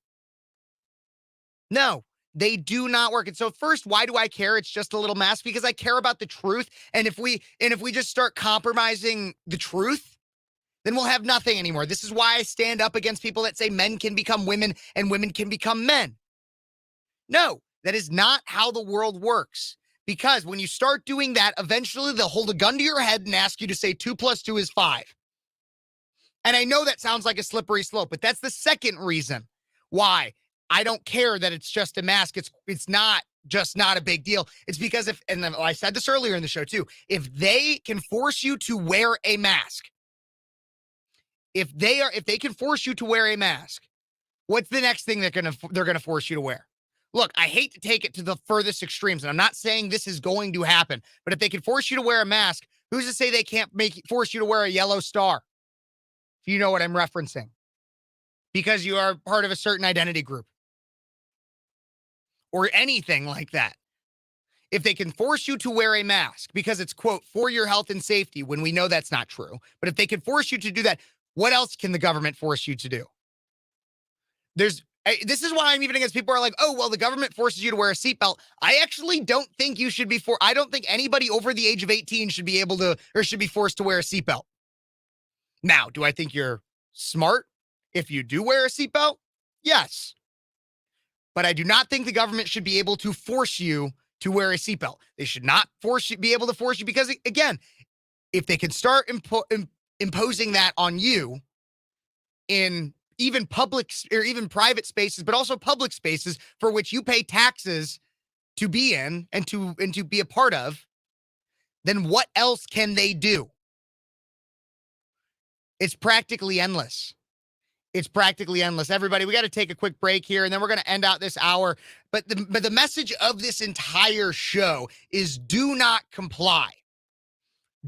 No, They do not work. And so first, why do I care? It's just a little mask because I care about the truth. And if we just start compromising the truth, then we'll have nothing anymore. This is why I stand up against people that say men can become women and women can become men. No, that is not how the world works. Because when you start doing that, eventually they'll hold a gun to your head and ask you to say 2 + 2 is 5. And I know that sounds like a slippery slope, but that's the second reason why I don't care that it's just a mask. It's not a big deal. It's because and I said this earlier in the show too, if they can force you to wear a mask, if they can force you to wear a mask, what's the next thing they're gonna force you to wear? Look, I hate to take it to the furthest extremes, and I'm not saying this is going to happen, but if they can force you to wear a mask, who's to say they can't force you to wear a yellow star? If you know what I'm referencing. Because you are part of a certain identity group. Or anything like that. If they can force you to wear a mask because it's, quote, for your health and safety, when we know that's not true. But if they can force you to do that, what else can the government force you to do? This is why I'm even against people who are like, oh, well, the government forces you to wear a seatbelt. I actually don't think you should be I don't think anybody over the age of 18 should be able to, or should be forced to wear a seatbelt. Now, do I think you're smart if you do wear a seatbelt? Yes. But I do not think the government should be able to force you to wear a seatbelt. They should not be able to force you because, again, if they can start imposing that on you in even public or even private spaces, but also public spaces for which you pay taxes to be in and to be a part of, then what else can they do? It's practically endless. It's practically endless. Everybody, we got to take a quick break here, and then we're going to end out this hour. But the message of this entire show is do not comply.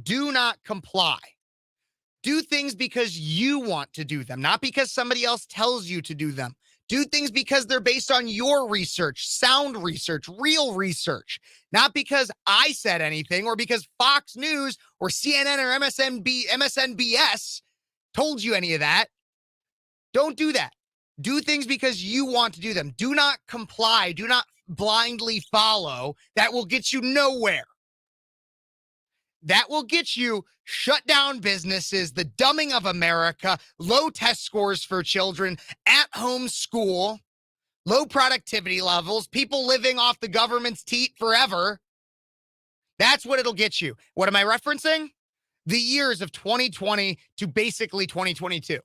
Do not comply. Do things because you want to do them, not because somebody else tells you to do them. Do things because they're based on your research, sound research, real research, not because I said anything or because Fox News or CNN or MSNBS told you any of that. Don't do that. Do things because you want to do them. Do not comply. Do not blindly follow. That will get you nowhere. That will get you shut down businesses, the dumbing of America, low test scores for children, at-home school, low productivity levels, people living off the government's teat forever. That's what it'll get you. What am I referencing? The years of 2020 to basically 2022.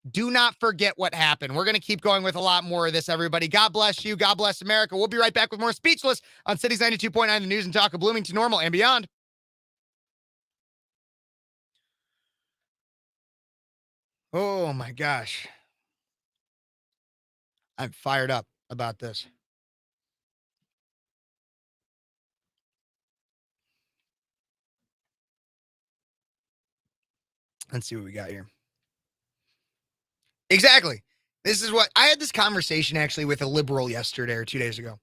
Do not forget what happened. We're going to keep going with a lot more of this, everybody. God bless you. God bless America. We'll be right back with more Speechless on Cities 92.9, the news and talk of Bloomington Normal and beyond. Oh, my gosh. I'm fired up about this. Let's see what we got here. Exactly. This is what I had this conversation actually with a liberal yesterday or 2 days ago.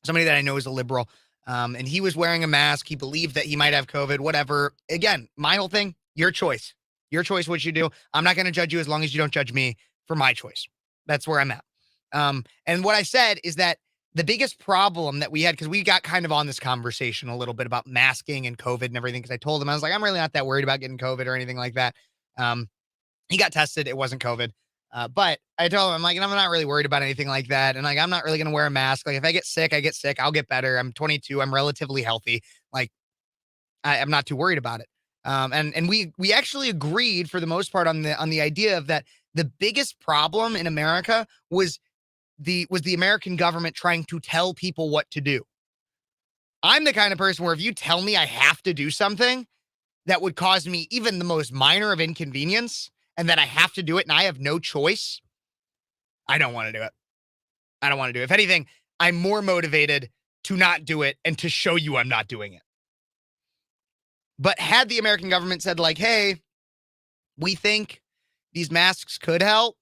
Somebody that I know is a liberal. And he was wearing a mask. He believed that he might have COVID, whatever. Again, my whole thing, your choice. Your choice, what you do. I'm not going to judge you as long as you don't judge me for my choice. That's where I'm at. And what I said is that the biggest problem that we had, because we got kind of on this conversation a little bit about masking and COVID and everything, because I told him, I was like, I'm really not that worried about getting COVID or anything like that. He got tested. It wasn't COVID. But I told him, I'm like, I'm not really worried about anything like that. And like, I'm not really going to wear a mask. Like if I get sick, I get sick. I'll get better. I'm 22. I'm relatively healthy. Like I'm not too worried about it. And we actually agreed for the most part on the idea of that. The biggest problem in America was the American government trying to tell people what to do. I'm the kind of person where if you tell me I have to do something that would cause me even the most minor of inconvenience, and that I have to do it and I have no choice, I don't want to do it. I don't want to do it. If anything, I'm more motivated to not do it and to show you I'm not doing it. But had the American government said like, hey, we think these masks could help.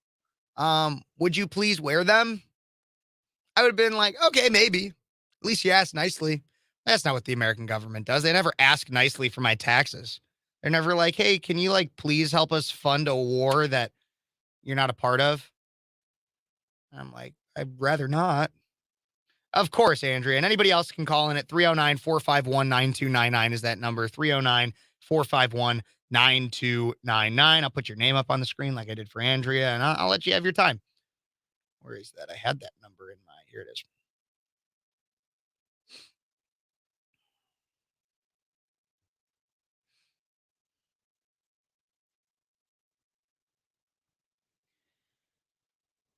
Would you please wear them? I would have been like, okay, maybe. At least you asked nicely. That's not what the American government does. They never ask nicely for my taxes. They're never like, hey, can you like please help us fund a war that you're not a part of? I'm like, I'd rather not. Of course, Andrea. And anybody else can call in at 309-451-9299 is that number. 309-451-9299. I'll put your name up on the screen like I did for Andrea, and I'll let you have your time. Where is that? I had that number in my, here it is.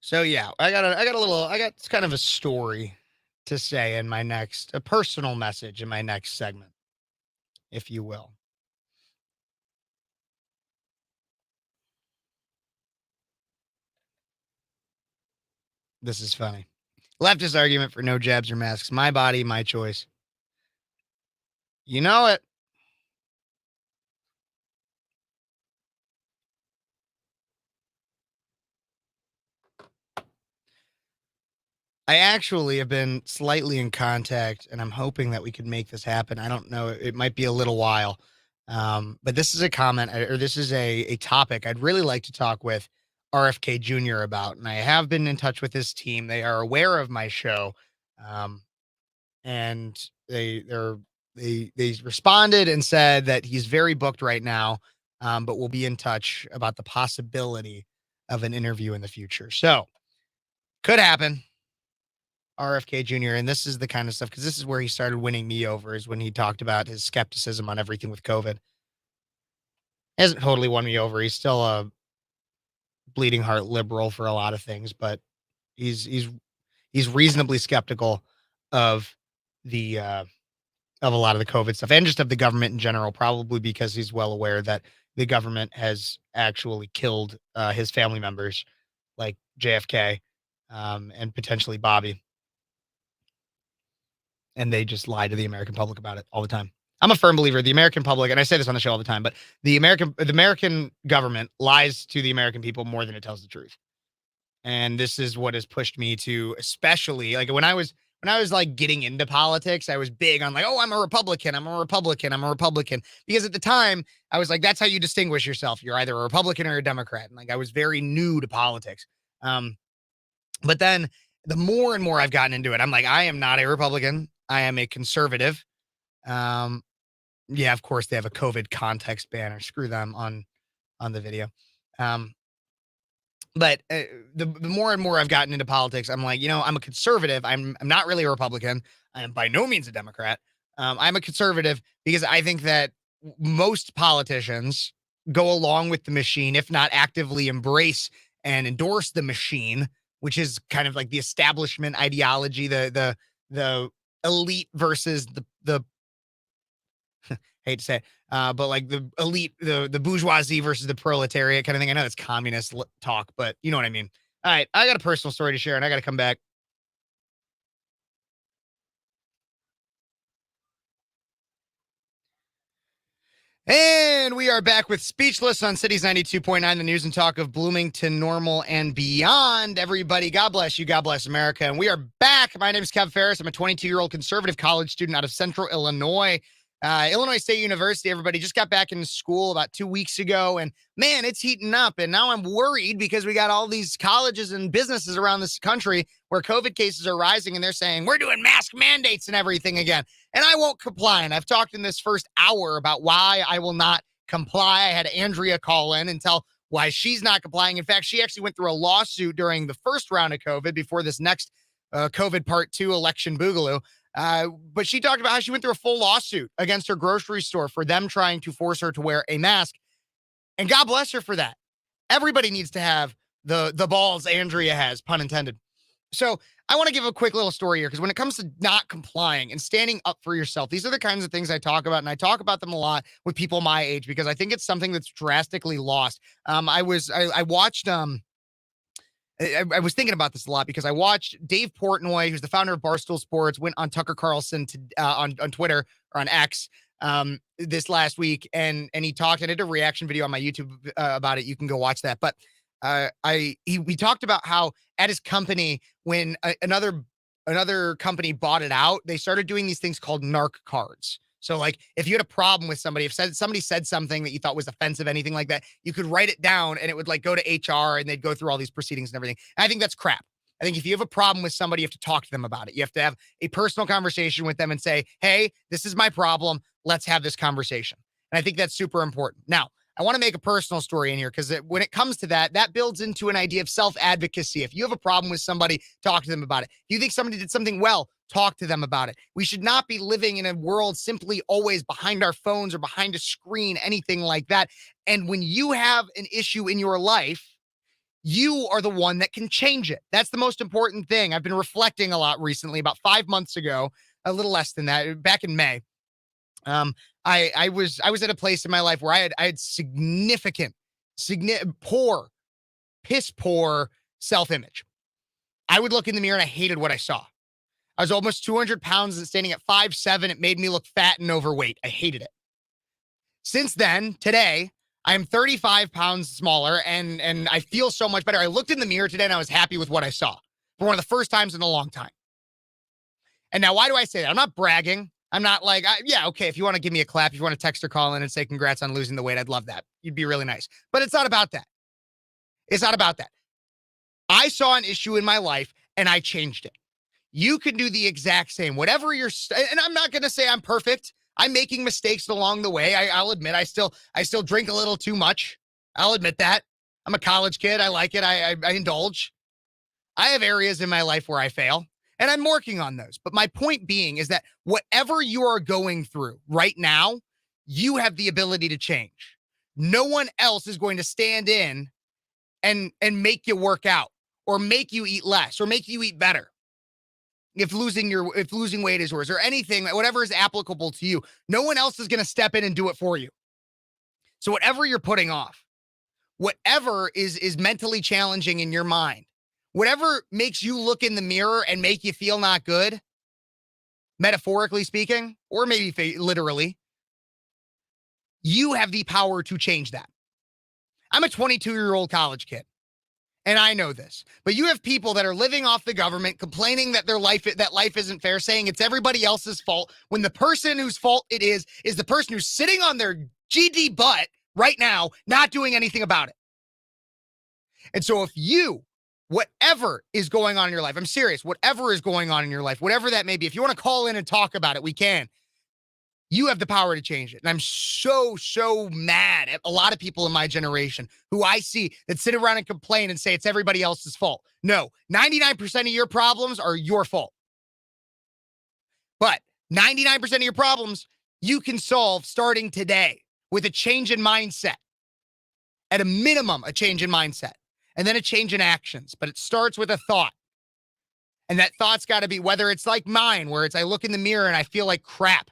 So yeah, I got kind of a story to say in my a personal message in my next segment, if you will. This is funny. Leftist argument for no jabs or masks. My body, my choice. You know it. I actually have been slightly in contact, and I'm hoping that we could make this happen. I don't know. It might be a little while. But this is a comment, or this is a topic I'd really like to talk with RFK Jr. about. And I have been in touch with his team. They are aware of my show. And they responded and said that he's very booked right now, but we'll be in touch about the possibility of an interview in the future. So could happen. RFK Jr. And this is the kind of stuff, because this is where he started winning me over, is when he talked about his skepticism on everything with COVID. He hasn't totally won me over. He's still a bleeding heart liberal for a lot of things, but he's reasonably skeptical of the of a lot of the COVID stuff, and just of the government in general, probably because he's well aware that the government has actually killed his family members like JFK and potentially Bobby. And they just lie to the American public about it all the time. I'm a firm believer the American public, and I say this on the show all the time, but the American government lies to the American people more than it tells the truth. And this is what has pushed me to, especially like when I was like getting into politics, I was big on like, oh, I'm a Republican. Because at the time I was like, that's how you distinguish yourself. You're either a Republican or a Democrat. And like, I was very new to politics. But then the more and more I've gotten into it, I'm like, I am not a Republican. I am a conservative. Yeah, of course they have a COVID context banner. Screw them on the video. But the more and more I've gotten into politics, I'm like, I'm a conservative. I'm not really a Republican. I am by no means a Democrat. I'm a conservative because I think that most politicians go along with the machine, if not actively embrace and endorse the machine, which is kind of like the establishment ideology, the elite versus the hate to say it, but like the elite, the bourgeoisie versus the proletariat kind of thing. I know that's communist talk, but you know what I mean. All right, I got a personal story to share, and I got to come back. And we are back with Speechless on Cities 92.9, the news and talk of Bloomington, Normal, and beyond. Everybody, God bless you. God bless America. And we are back. My name is Phares. I'm a 22-year-old conservative college student out of Central Illinois. Illinois State University, everybody, just got back into school about 2 weeks ago, and man, it's heating up. And now I'm worried because we got all these colleges and businesses around this country where COVID cases are rising, and they're saying, we're doing mask mandates and everything again. And I won't comply. And I've talked in this first hour about why I will not comply. I had Andrea call in and tell why she's not complying. In fact, she actually went through a lawsuit during the first round of COVID before this next COVID part 2 election Boogaloo. But she talked about how she went through a full lawsuit against her grocery store for them trying to force her to wear a mask. And God bless her for that. Everybody needs to have the balls Andrea has, pun intended. So I want to give a quick little story here, because when it comes to not complying and standing up for yourself, these are the kinds of things I talk about, and I talk about them a lot with people my age, because I think it's something that's drastically lost. I watched I was thinking about this a lot because I watched Dave Portnoy, who's the founder of Barstool Sports, went on Tucker Carlson on Twitter or on X this last week, and he talked. I did a reaction video on my YouTube about it. You can go watch that. But we talked about how at his company, when another company bought it out, they started doing these things called narc cards. So like if you had a problem with somebody, if somebody said something that you thought was offensive, anything like that, you could write it down and it would like go to HR and they'd go through all these proceedings and everything. And I think that's crap. I think if you have a problem with somebody, you have to talk to them about it. You have to have a personal conversation with them and say, hey, this is my problem. Let's have this conversation. And I think that's super important. Now, I want to make a personal story in here because when it comes to that, that builds into an idea of self-advocacy. If you have a problem with somebody, talk to them about it. If you think somebody did something well, talk to them about it. We should not be living in a world simply always behind our phones or behind a screen, anything like that. And when you have an issue in your life, you are the one that can change it. That's the most important thing. I've been reflecting a lot recently. About 5 months ago, a little less than that, back in May. I was at a place in my life where I had significant, piss poor self-image. I would look in the mirror and I hated what I saw. I was almost 200 pounds and standing at 5'7". It made me look fat and overweight. I hated it. Since then, today, I am 35 pounds smaller and I feel so much better. I looked in the mirror today and I was happy with what I saw for one of the first times in a long time. And now, why do I say that? I'm not bragging. I'm not like, yeah, okay, if you want to give me a clap, if you want to text or call in and say congrats on losing the weight, I'd love that. You'd be really nice. But it's not about that. It's not about that. I saw an issue in my life and I changed it. You can do the exact same. Whatever you're, and I'm not going to say I'm perfect. I'm making mistakes along the way. I'll admit I still drink a little too much. I'll admit that. I'm a college kid. I like it. I indulge. I have areas in my life where I fail, and I'm working on those. But my point being is that whatever you are going through right now, you have the ability to change. No one else is going to stand in and make you work out or make you eat less or make you eat better. If losing weight is yours or anything, whatever is applicable to you, no one else is going to step in and do it for you. So whatever you're putting off, whatever is mentally challenging in your mind, whatever makes you look in the mirror and make you feel not good, metaphorically speaking, or maybe literally, you have the power to change that. I'm a 22-year-old college kid. And I know this, but you have people that are living off the government, complaining that life isn't fair, saying it's everybody else's fault, when the person whose fault it is the person who's sitting on their GD butt right now, not doing anything about it. And so if whatever is going on in your life, I'm serious, whatever is going on in your life, whatever that may be, if you want to call in and talk about it, we can. You have the power to change it. And I'm so mad at a lot of people in my generation who I see that sit around and complain and say it's everybody else's fault. No, 99% of your problems are your fault. But 99% of your problems you can solve starting today with a change in mindset. At a minimum, a change in mindset. And then a change in actions. But it starts with a thought. And that thought's got to be, whether it's like mine, where it's I look in the mirror and I feel like crap.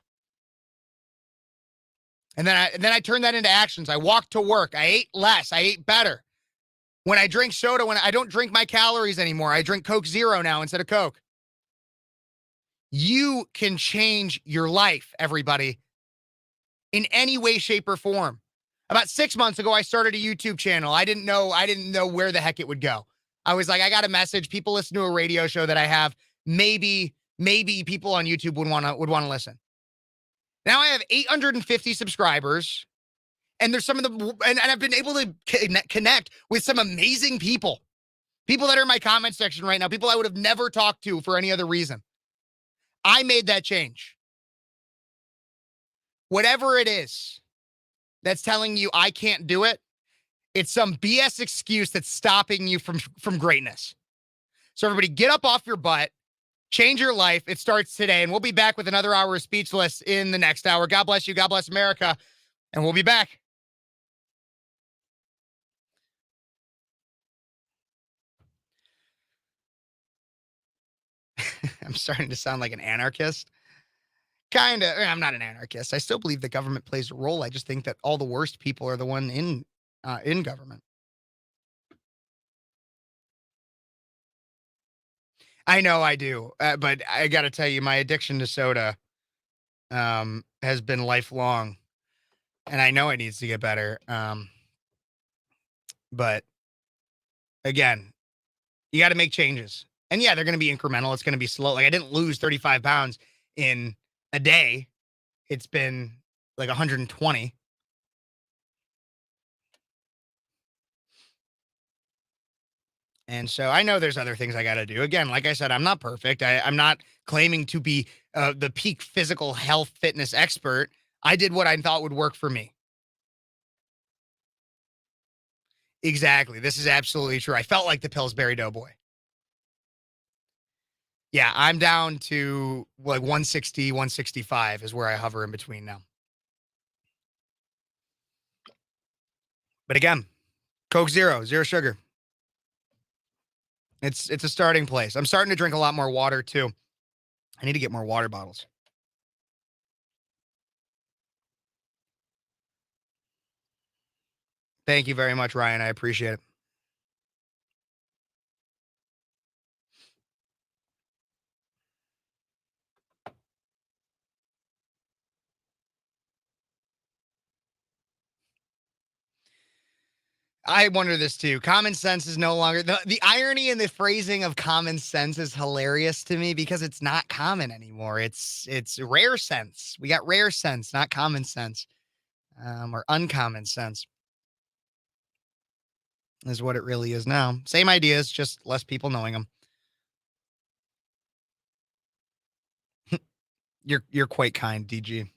And then I turn that into actions. I walk to work. I ate less. I ate better. When I drink soda, when I don't drink my calories anymore, I drink Coke Zero now instead of Coke. You can change your life, everybody, in any way, shape, or form. About 6 months ago, I started a YouTube channel. I didn't know where the heck it would go. I was like, I got a message. People listen to a radio show that I have. Maybe people on YouTube would want to listen. Now I have 850 subscribers, and there's some of the, and I've been able to connect with some amazing people that are in my comment section right now, people I would have never talked to for any other reason. I made that change. Whatever it is that's telling you I can't do it, it's some BS excuse that's stopping you from greatness. So everybody get up off your butt. Change your life. It starts today. And we'll be back with another hour of Speechless in the next hour. God bless you. God bless America. And we'll be back. I'm starting to sound like an anarchist. Kind of. I'm not an anarchist. I still believe the government plays a role. I just think that all the worst people are the one in government. I know I do, but I got to tell you, my addiction to soda has been lifelong, and I know it needs to get better. But again, you got to make changes, and yeah, they're going to be incremental. It's going to be slow. Like I didn't lose 35 pounds in a day. It's been like 120. And so I know there's other things I got to do. Again, like I said, I'm not perfect. I'm not claiming to be the peak physical health fitness expert. I did what I thought would work for me. Exactly. This is absolutely true. I felt like the Pillsbury Doughboy. Yeah, I'm down to like 160, 165 is where I hover in between now. But again, Coke Zero, zero sugar. It's a starting place. I'm starting to drink a lot more water too. I need to get more water bottles. Thank you very much, Ryan. I appreciate it. I wonder this too. Common sense is no longer the irony in the phrasing of common sense is hilarious to me because it's not common anymore. It's rare sense. We got rare sense, not common sense, or uncommon sense is what it really is now. Same ideas, just less people knowing them. You're quite kind, DG.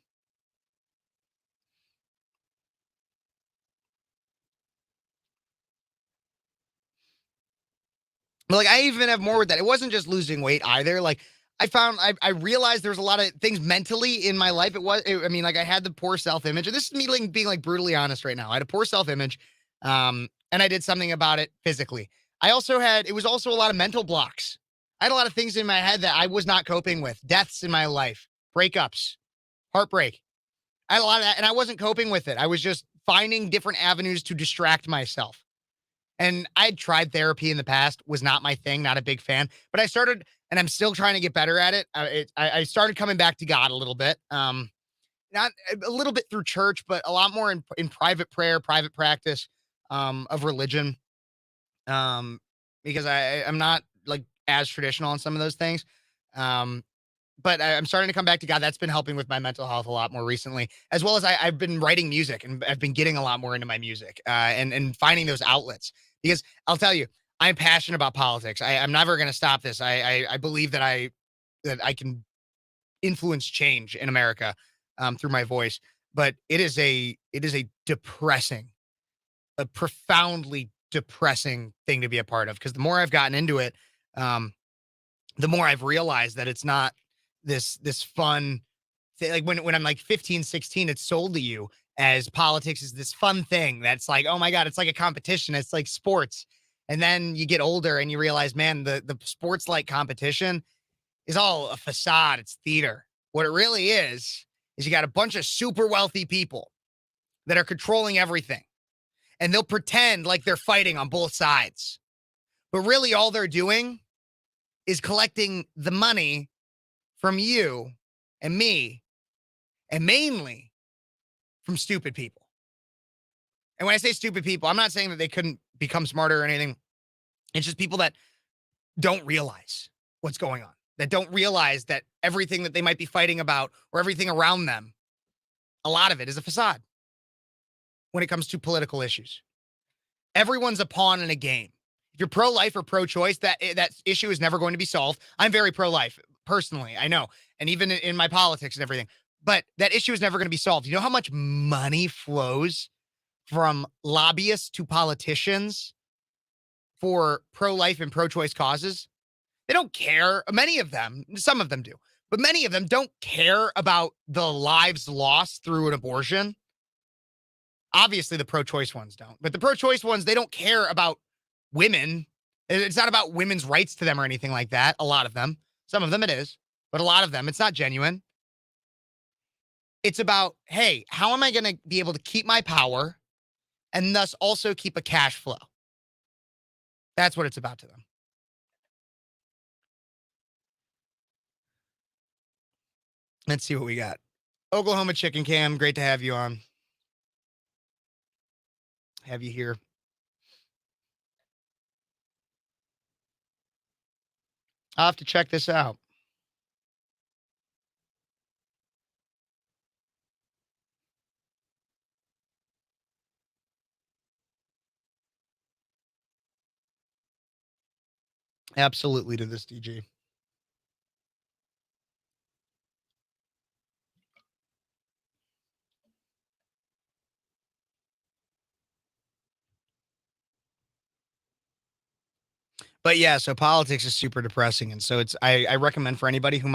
But like I even have more with that. It wasn't just losing weight either. Like I realized there's a lot of things mentally in my life. I mean, like I had the poor self-image. And this is me like, being like brutally honest right now. I had a poor self-image. And I did something about it physically. It was also a lot of mental blocks. I had a lot of things in my head that I was not coping with. Deaths in my life, breakups, heartbreak. I had a lot of that, and I wasn't coping with it. I was just finding different avenues to distract myself. And I had tried therapy in the past, was not my thing, not a big fan. But I started, and I'm still trying to get better at it. I started coming back to God a little bit, not a little bit through church, but a lot more in private prayer, private practice of religion, um, because I'm not like as traditional on some of those things. Um, but I'm starting to come back to God. That's been helping with my mental health a lot more recently, as well as I've been writing music and I've been getting a lot more into my music and finding those outlets. Because I'll tell you, I'm passionate about politics. I'm never going to stop this. I believe that I can influence change in America through my voice. But it is a depressing, a profoundly depressing thing to be a part of. Because the more I've gotten into it, um, the more I've realized that it's not this fun thing. Like when I'm like 15, 16, it's sold to you as politics is this fun thing that's like, oh my God, it's like a competition. It's like sports. And then you get older and you realize, man, the sports like competition is all a facade. It's theater. What it really is you got a bunch of super wealthy people that are controlling everything. And they'll pretend like they're fighting on both sides. But really all they're doing is collecting the money from you and me, and mainly from stupid people. And when I say stupid people, I'm not saying that they couldn't become smarter or anything. It's just people that don't realize what's going on, that don't realize that everything that they might be fighting about or everything around them, a lot of it is a facade when it comes to political issues. Everyone's a pawn in a game. If you're pro-life or pro-choice, that issue is never going to be solved. I'm very pro-life personally, I know, and even in my politics and everything. But that issue is never going to be solved. You know how much money flows from lobbyists to politicians for pro-life and pro-choice causes? They don't care. Many of them, some of them do, but many of them don't care about the lives lost through an abortion. Obviously, the pro-choice ones don't, but the pro-choice ones, they don't care about women. It's not about women's rights to them or anything like that. A lot of them, some of them it is, but a lot of them, it's not genuine. It's about, hey, how am I going to be able to keep my power and thus also keep a cash flow? That's what it's about to them. Let's see what we got. Oklahoma Chicken Cam, great to have you on. Have you here. I'll have to check this out. Absolutely to this, DG. But yeah, so politics is super depressing. And so I recommend for anybody who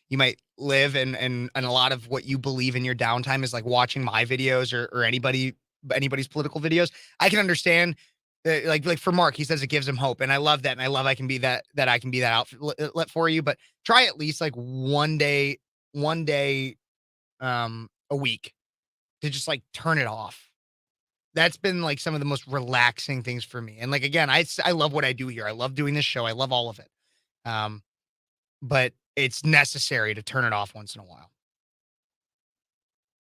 you might live and a lot of what you believe in your downtime is like watching my videos or anybody's political videos. I can understand like for Mark, he says it gives him hope. And I love that. And I love I can be that I can be that outlet for you. But try at least like one day a week to just like turn it off. That's been like some of the most relaxing things for me. And like again, I love what I do here. I love doing this show. I love all of it. Um, but it's necessary to turn it off once in a while.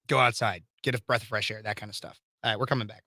Go outside, get a breath of fresh air, that kind of stuff. All right, we're coming back.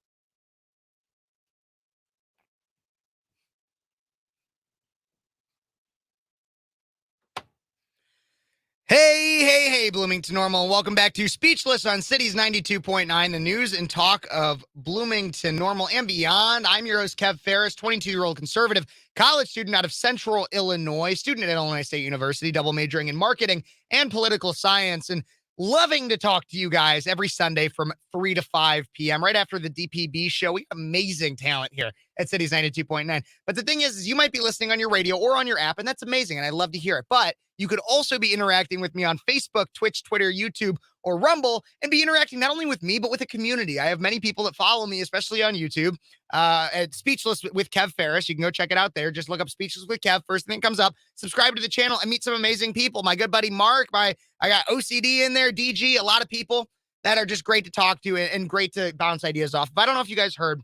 Hey, Bloomington Normal. Welcome back to Speechless on Cities 92.9, the news and talk of Bloomington Normal and beyond. I'm your host, Kev Phares, 22-year-old conservative, college student out of Central Illinois, student at Illinois State University, double majoring in marketing and political science, and loving to talk to you guys every Sunday from 3 to 5 p.m. right after the DPB show. We have amazing talent here at Cities 92.9. But the thing is you might be listening on your radio or on your app, and that's amazing, and I love to hear it. But you could also be interacting with me on Facebook, Twitch, Twitter, YouTube, or Rumble, and be interacting not only with me, but with a community. I have many people that follow me, especially on YouTube, at Speechless with Kev Phares. You can go check it out there. Just look up Speechless with Kev. First thing that comes up, subscribe to the channel and meet some amazing people. My good buddy Mark, I got OCD in there, DG, a lot of people that are just great to talk to and great to bounce ideas off. But I don't know if you guys heard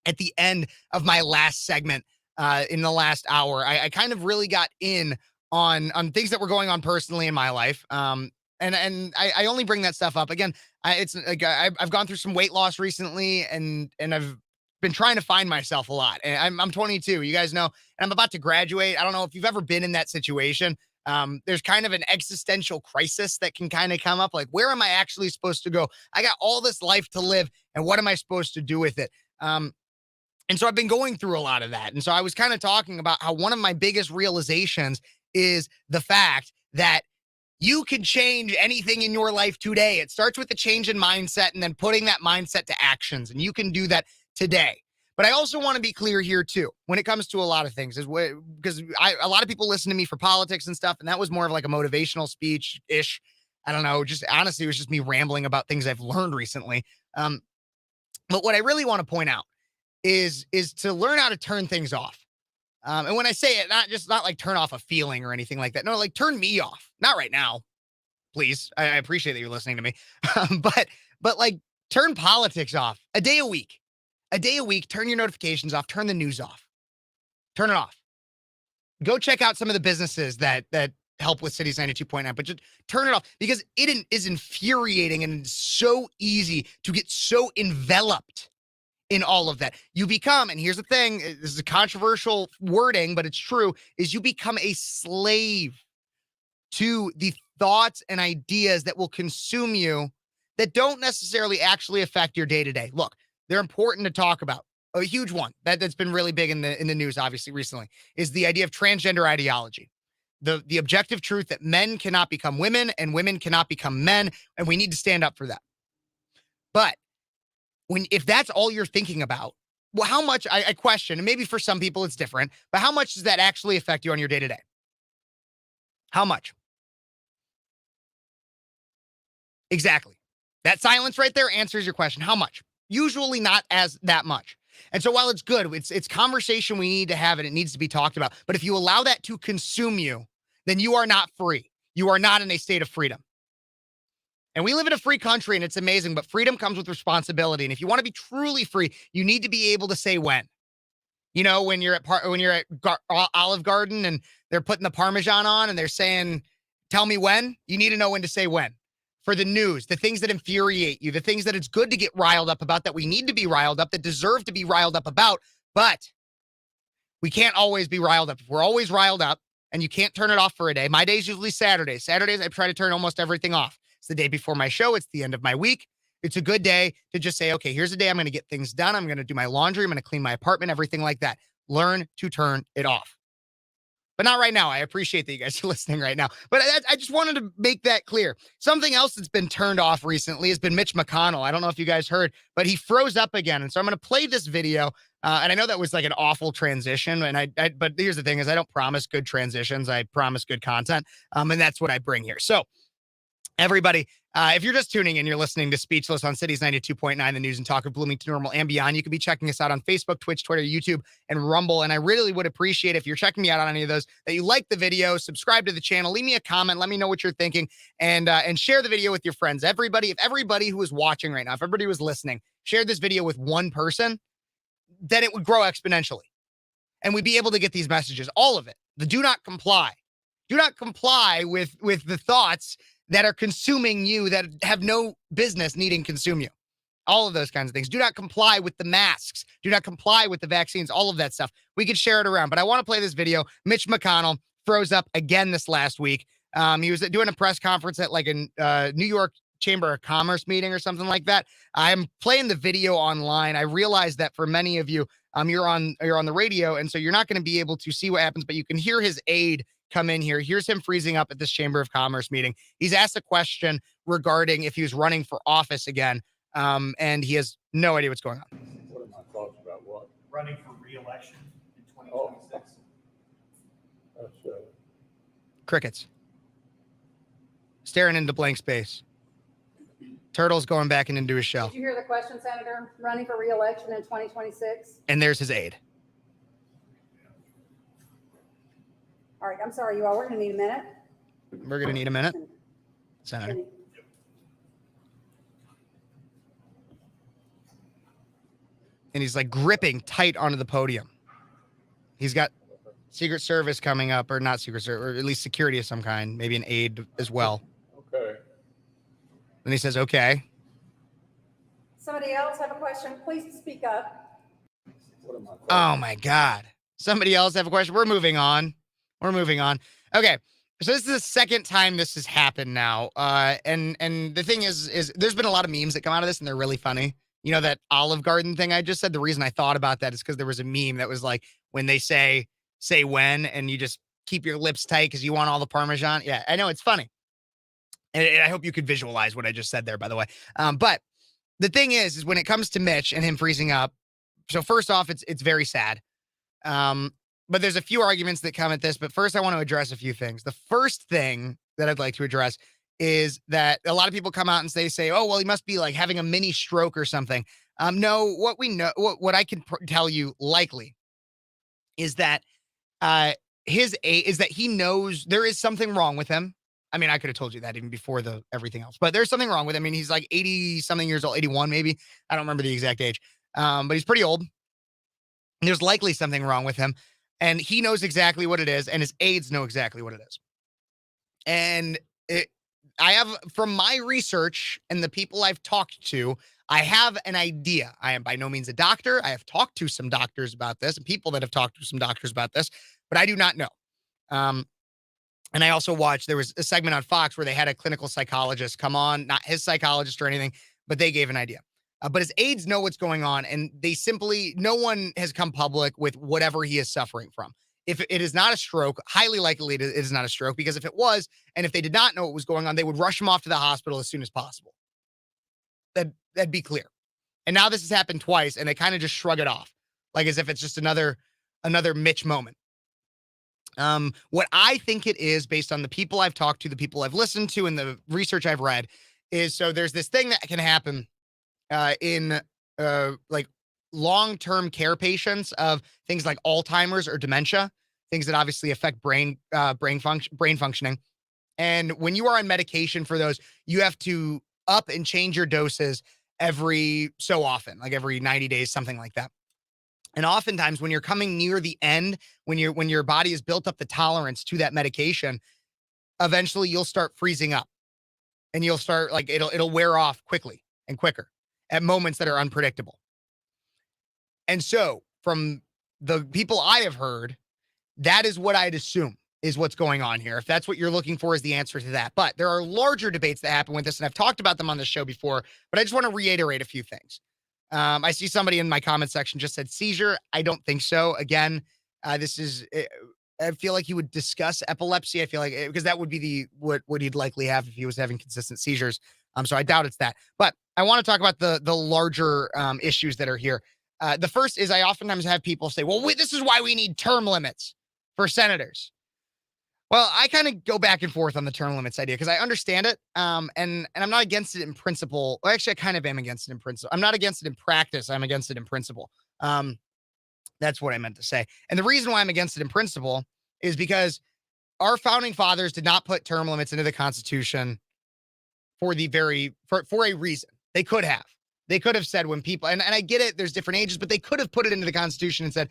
at the end of my last segment in the last hour, I kind of really got in on things that were going on personally in my life. And I only bring that stuff up again. It's like I've gone through some weight loss recently, and I've been trying to find myself a lot. And I'm 22, you guys know, and I'm about to graduate. I don't know if you've ever been in that situation. There's kind of an existential crisis that can kind of come up. Like, where am I actually supposed to go? I got all this life to live, and what am I supposed to do with it? And so I've been going through a lot of that. And so I was kind of talking about how one of my biggest realizations is the fact that you can change anything in your life today. It starts with a change in mindset and then putting that mindset to actions. And you can do that today. But I also want to be clear here too, when it comes to a lot of things, is because a lot of people listen to me for politics and stuff. And that was more of like a motivational speech ish. I don't know. Just honestly, it was just me rambling about things I've learned recently. But what I really want to point out is to learn how to turn things off. And when I say it, not like turn off a feeling or anything like that. No, like turn me off. Not right now, please. I appreciate that you're listening to me. But like turn politics off a day a week. Turn your notifications off. Turn the news off. Turn it off. Go check out some of the businesses that help with Cities 92.9, but just turn it off because it is infuriating and it's so easy to get so enveloped in all of that. You become, and here's the thing, this is a controversial wording, but it's true, is you become a slave to the thoughts and ideas that will consume you that don't necessarily actually affect your day-to-day. Look, they're important to talk about. A huge one that's been really big in the news, obviously, recently, is the idea of transgender ideology. The objective truth that men cannot become women and women cannot become men, and we need to stand up for that. But if that's all you're thinking about, well, how much, I question, and maybe for some people it's different, but how much does that actually affect you on your day-to-day? How much? Exactly. That silence right there answers your question. How much? Usually not as that much. And so while it's good, it's conversation we need to have and it needs to be talked about. But if you allow that to consume you, then you are not free. You are not in a state of freedom. And we live in a free country and it's amazing, but freedom comes with responsibility. And if you want to be truly free, you need to be able to say when. You know, when you're at Olive Garden and they're putting the Parmesan on and they're saying, tell me when, you need to know when to say when. For the news, the things that infuriate you, the things that it's good to get riled up about, that we need to be riled up, that deserve to be riled up about, but we can't always be riled up. If we're always riled up and you can't turn it off for a day, my day's usually Saturdays. Saturdays, I try to turn almost everything off. It's the day before my show. It's the end of my week. It's a good day to just say, okay, here's a day I'm going to get things done. I'm going to do my laundry. I'm going to clean my apartment, everything like that. Learn to turn it off. But not right now. I appreciate that you guys are listening right now. But I just wanted to make that clear. Something else that's been turned off recently has been Mitch McConnell. I don't know if you guys heard, but he froze up again. And so I'm going to play this video. And I know that was like an awful transition. And but here's the thing is I don't promise good transitions. I promise good content. And that's what I bring here. So everybody, if you're just tuning in, you're listening to Speechless on Cities 92.9, the news and talk of Bloomington Normal and beyond. You can be checking us out on Facebook, Twitch, Twitter, YouTube, and Rumble. And I really would appreciate if you're checking me out on any of those, that you like the video, subscribe to the channel, leave me a comment, let me know what you're thinking, and share the video with your friends. Everybody, if everybody who is watching right now, if everybody was listening, shared this video with one person, then it would grow exponentially. And we'd be able to get these messages, all of it. The do not comply. Do not comply with the thoughts that are consuming you, that have no business needing consume you. All of those kinds of things. Do not comply with the masks. Do not comply with the vaccines, all of that stuff. We could share it around, but I want to play this video. Mitch McConnell froze up again this last week. He was doing a press conference at like a New York Chamber of Commerce meeting or something like that. I'm playing the video online. I realize that for many of you, you're on the radio, and so you're not going to be able to see what happens, but you can hear his aide come in here. Here's him freezing up at this Chamber of Commerce meeting. He's asked a question regarding if he was running for office again, and he has no idea what's going on. What are my thoughts about what? Running for re-election in 2026. That's Crickets. Staring into blank space. Turtle's going back into his shell. Did you hear the question, Senator? Running for re-election in 2026? And there's his aide. All right, I'm sorry, you all. We're going to need a minute. We're going to need a minute. Senator. And he's like gripping tight onto the podium. He's got Secret Service coming up, or not Secret Service, or at least security of some kind, maybe an aide as well. okay. And he says, okay. Somebody else have a question? Please speak up. What are my thoughts? Oh my God. Somebody else have a question? We're moving on. Okay. So this is the second time this has happened now. And the thing is there's been a lot of memes that come out of this and they're really funny. You know, that Olive Garden thing I just said, the reason I thought about that is because there was a meme that was like, when they say when, and you just keep your lips tight because you want all the Parmesan. Yeah, I know, it's funny. And I hope you could visualize what I just said there, by the way. But the thing is when it comes to Mitch and him freezing up, so first off, it's very sad. But there's a few arguments that come at this. But first, I want to address a few things. The first thing that I'd like to address is that a lot of people come out and say, oh, well, he must be like having a mini stroke or something. No, what we know, what I can tell you likely is that he knows there is something wrong with him. I mean, I could have told you that even before everything else, but there's something wrong with him. I mean, he's like 80 something years old, 81 maybe. I don't remember the exact age, but he's pretty old. And there's likely something wrong with him. And he knows exactly what it is, and his aides know exactly what it is. And I have, from my research and the people I've talked to, I have an idea. I am by no means a doctor. I have talked to some doctors about this and people that have talked to some doctors about this, but I do not know. And I also watched, there was a segment on Fox where they had a clinical psychologist come on, not his psychologist or anything, but they gave an idea. But his aides know what's going on, and no one has come public with whatever he is suffering from. If it is not a stroke, highly likely it is not a stroke, because if it was, and if they did not know what was going on, they would rush him off to the hospital as soon as possible. That'd be clear. And now this has happened twice, and they kind of just shrug it off, like as if it's just another Mitch moment. What I think it is, based on the people I've talked to, the people I've listened to, and the research I've read, is so there's this thing that can happen in like long-term care patients of things like Alzheimer's or dementia, things that obviously affect brain functioning. And when you are on medication for those, you have to up and change your doses every so often, like every 90 days, something like that. And oftentimes when you're coming near the end, when your body has built up the tolerance to that medication, eventually you'll start freezing up, and you'll start like it'll wear off quickly and quicker at moments that are unpredictable. And so from the people I have heard, that is what I'd assume is what's going on here. If that's what you're looking for, is the answer to that. But there are larger debates that happen with this, and I've talked about them on the show before, but I just want to reiterate a few things. I see somebody in my comment section just said seizure. I don't think so. Again, this is I feel like he would discuss epilepsy. I feel like because that would be what he'd likely have if he was having consistent seizures. So I doubt it's that. But I want to talk about the larger issues that are here. The first is I oftentimes have people say, well, this is why we need term limits for senators. Well, I kind of go back and forth on the term limits idea because I understand it. And I'm not against it in principle. Well, actually, I kind of am against it in principle. I'm not against it in practice. I'm against it in principle. That's what I meant to say. And the reason why I'm against it in principle is because our founding fathers did not put term limits into the Constitution for a reason. They could have. They could have said when people, and I get it, there's different ages, but they could have put it into the Constitution and said,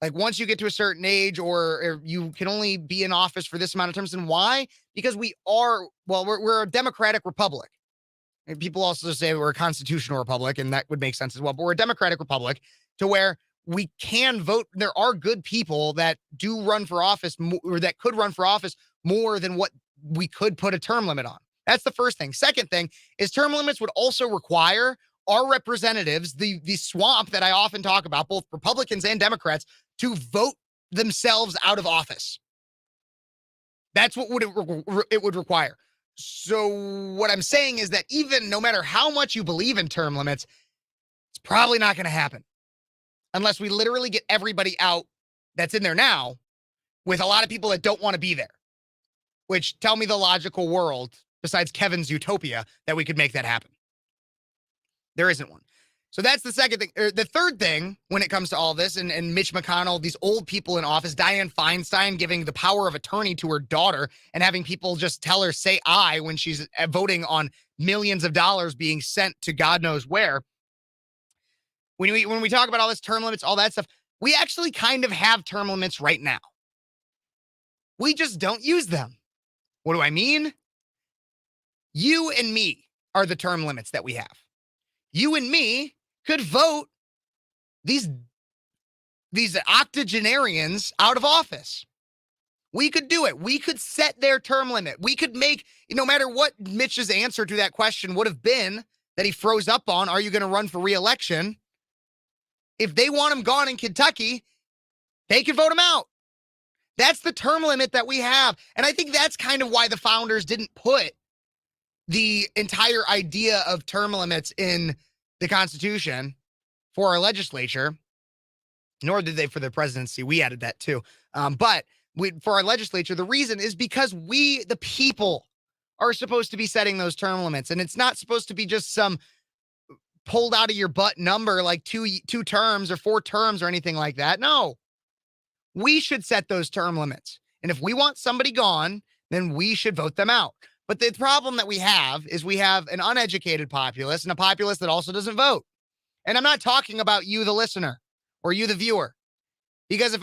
like, once you get to a certain age or you can only be in office for this amount of terms. And why? Because we're a democratic republic. And people also say we're a constitutional republic, and that would make sense as well. But we're a democratic republic to where we can vote. There are good people that do run for office or that could run for office more than what we could put a term limit on. That's the first thing. Second thing is term limits would also require our representatives, the swamp that I often talk about, both Republicans and Democrats, to vote themselves out of office. That's what it would require. So what I'm saying is that even no matter how much you believe in term limits, it's probably not going to happen unless we literally get everybody out that's in there now with a lot of people that don't want to be there, which tell me the logical world besides Kevin's utopia that we could make that happen. There isn't one. So that's the second thing. The third thing when it comes to all this and Mitch McConnell, these old people in office, Dianne Feinstein giving the power of attorney to her daughter and having people just tell her, say aye when she's voting on millions of dollars being sent to God knows where. When we talk about all this term limits, all that stuff, we actually kind of have term limits right now. We just don't use them. What do I mean? You and me are the term limits that we have. You and me could vote these octogenarians out of office. We could do it. We could set their term limit. We could make, no matter what Mitch's answer to that question would have been that he froze up on, are you going to run for re-election? If they want him gone in Kentucky, they could vote him out. That's the term limit that we have. And I think that's kind of why the founders didn't put the entire idea of term limits in the Constitution for our legislature, nor did they for the presidency. We added that too. But for our legislature, the reason is because we, the people, are supposed to be setting those term limits. And it's not supposed to be just some pulled out of your butt number like two terms or 4 terms or anything like that. No, we should set those term limits. And if we want somebody gone, then we should vote them out. But the problem that we have is we have an uneducated populace and a populace that also doesn't vote. And I'm not talking about you, the listener, or you, the viewer. Because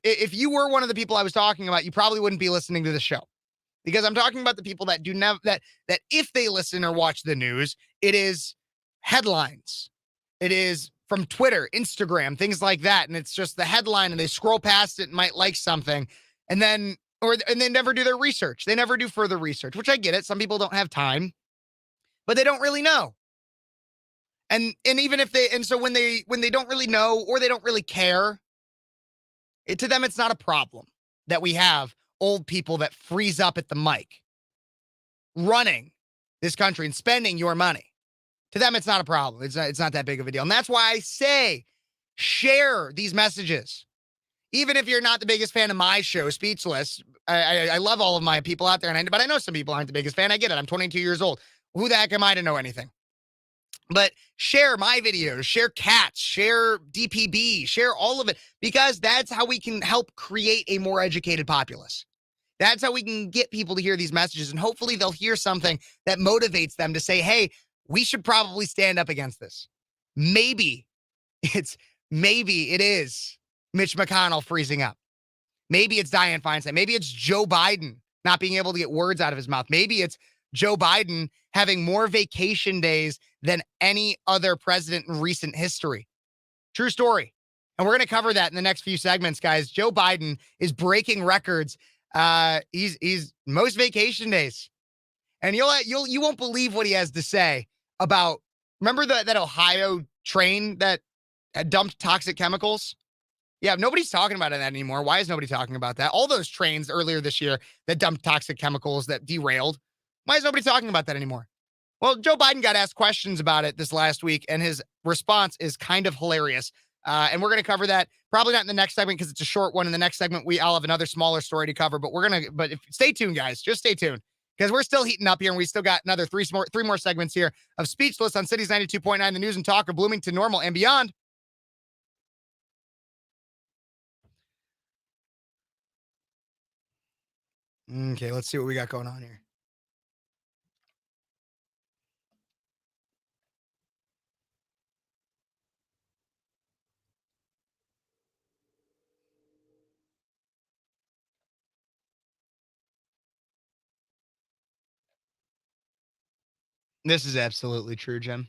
if you were one of the people I was talking about, you probably wouldn't be listening to the show. Because I'm talking about the people that that if they listen or watch the news, it is headlines. It is from Twitter, Instagram, things like that. And it's just the headline and they scroll past it and might like something. And they never do their research. They never do further research, which I get it. Some people don't have time, but they don't really know. And even if so when they don't really know or they don't really care, to them, it's not a problem that we have old people that freeze up at the mic running this country and spending your money. To them, it's not a problem. It's not that big of a deal. And that's why I say share these messages. Even if you're not the biggest fan of my show, Speechless, I love all of my people out there, but I know some people aren't the biggest fan. I get it. I'm 22 years old. Who the heck am I to know anything? But share my videos, share Cats, share DPB, share all of it, because that's how we can help create a more educated populace. That's how we can get people to hear these messages, and hopefully they'll hear something that motivates them to say, hey, we should probably stand up against this. Maybe it is Mitch McConnell freezing up. Maybe it's Dianne Feinstein. Maybe it's Joe Biden not being able to get words out of his mouth. Maybe it's Joe Biden having more vacation days than any other president in recent history. True story. And we're going to cover that in the next few segments, guys. Joe Biden is breaking records. He's most vacation days. And you won't believe what he has to say about, remember that Ohio train that had dumped toxic chemicals? Yeah, nobody's talking about that anymore. Why is nobody talking about that? All those trains earlier this year that dumped toxic chemicals that derailed. Why is nobody talking about that anymore? Well, Joe Biden got asked questions about it this last week, and his response is kind of hilarious. And we're going to cover that probably not in the next segment because it's a short one. In the next segment, I'll have another smaller story to cover. But stay tuned, guys. Just stay tuned because we're still heating up here, and we still got another three more segments here of Speechless on Cities 92.9, the news and talk of Bloomington Normal and beyond. Okay, let's see what we got going on here. This is absolutely true, Jim.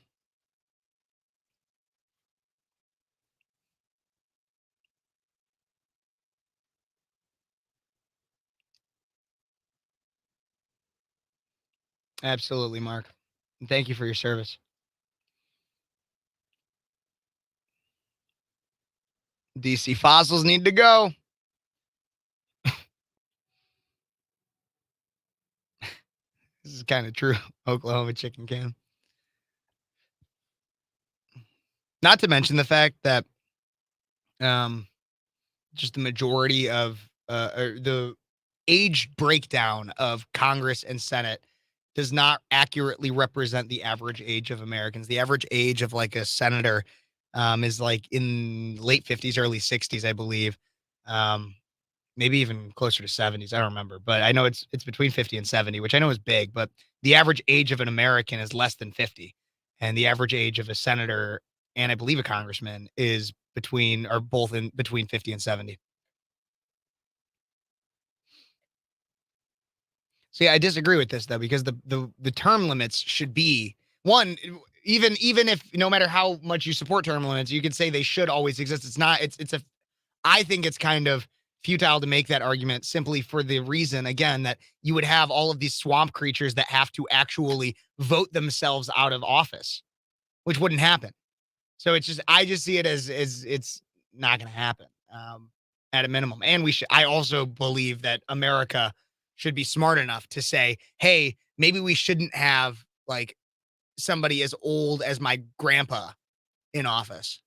Absolutely, Mark. And thank you for your service. DC fossils need to go. This is kind of true. Oklahoma chicken can. Not to mention the fact that just the majority of the age breakdown of Congress and Senate does not accurately represent the average age of Americans. The average age of like a senator is like in late 50s, early 60s, I believe. Maybe even closer to 70s. I don't remember, but I know it's between 50 and 70, which I know is big, but the average age of an American is less than 50. And the average age of a senator and I believe a congressman is both in between 50 and 70. So yeah, I disagree with this though, because the term limits should be one, even if no matter how much you support term limits, you could say they should always exist. I think it's kind of futile to make that argument simply for the reason, again, that you would have all of these swamp creatures that have to actually vote themselves out of office, which wouldn't happen. So I just see it as it's not going to happen at a minimum. And I also believe that America should be smart enough to say, hey, maybe we shouldn't have like somebody as old as my grandpa in office.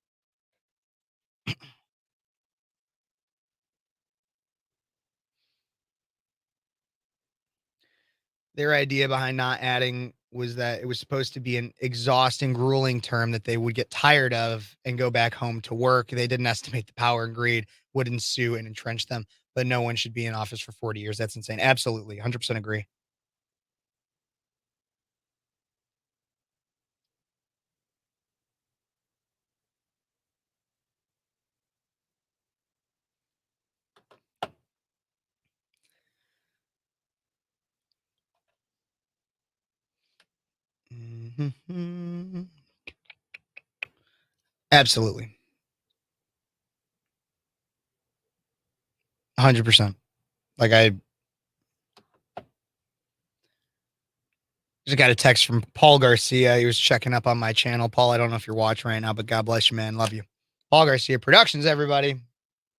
Their idea behind not adding was that it was supposed to be an exhausting, grueling term that they would get tired of and go back home to work. They didn't estimate the power and greed would ensue and entrench them, but no one should be in office for 40 years. That's insane. Absolutely. 100% agree. Mm-hmm. Absolutely. 100%. Like I just got a text from Paul Garcia. He was checking up on my channel. Paul, I don't know if you're watching right now, but God bless you, man. Love you. Paul Garcia Productions, everybody.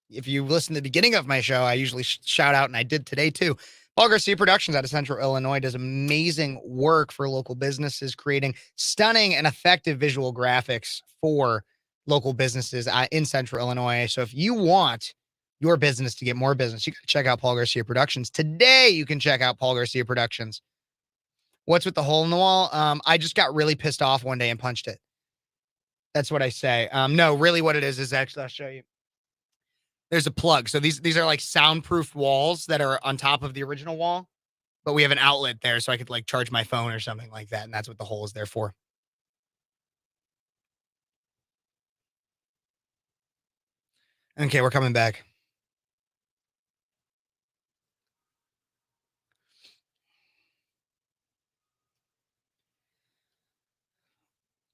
If you listen to the beginning of my show, I usually shout out, and I did today too. Paul Garcia Productions out of Central Illinois does amazing work for local businesses, creating stunning and effective visual graphics for local businesses in Central Illinois. So if you want your business to get more business, you got to check out Paul Garcia Productions. Today, you can check out Paul Garcia Productions. What's with the hole in the wall? I just got really pissed off one day and punched it. That's what I say. No, really what it is actually, I'll show you. There's a plug. So these are like soundproof walls that are on top of the original wall, but we have an outlet there so I could like charge my phone or something like that. And that's what the hole is there for. Okay, we're coming back.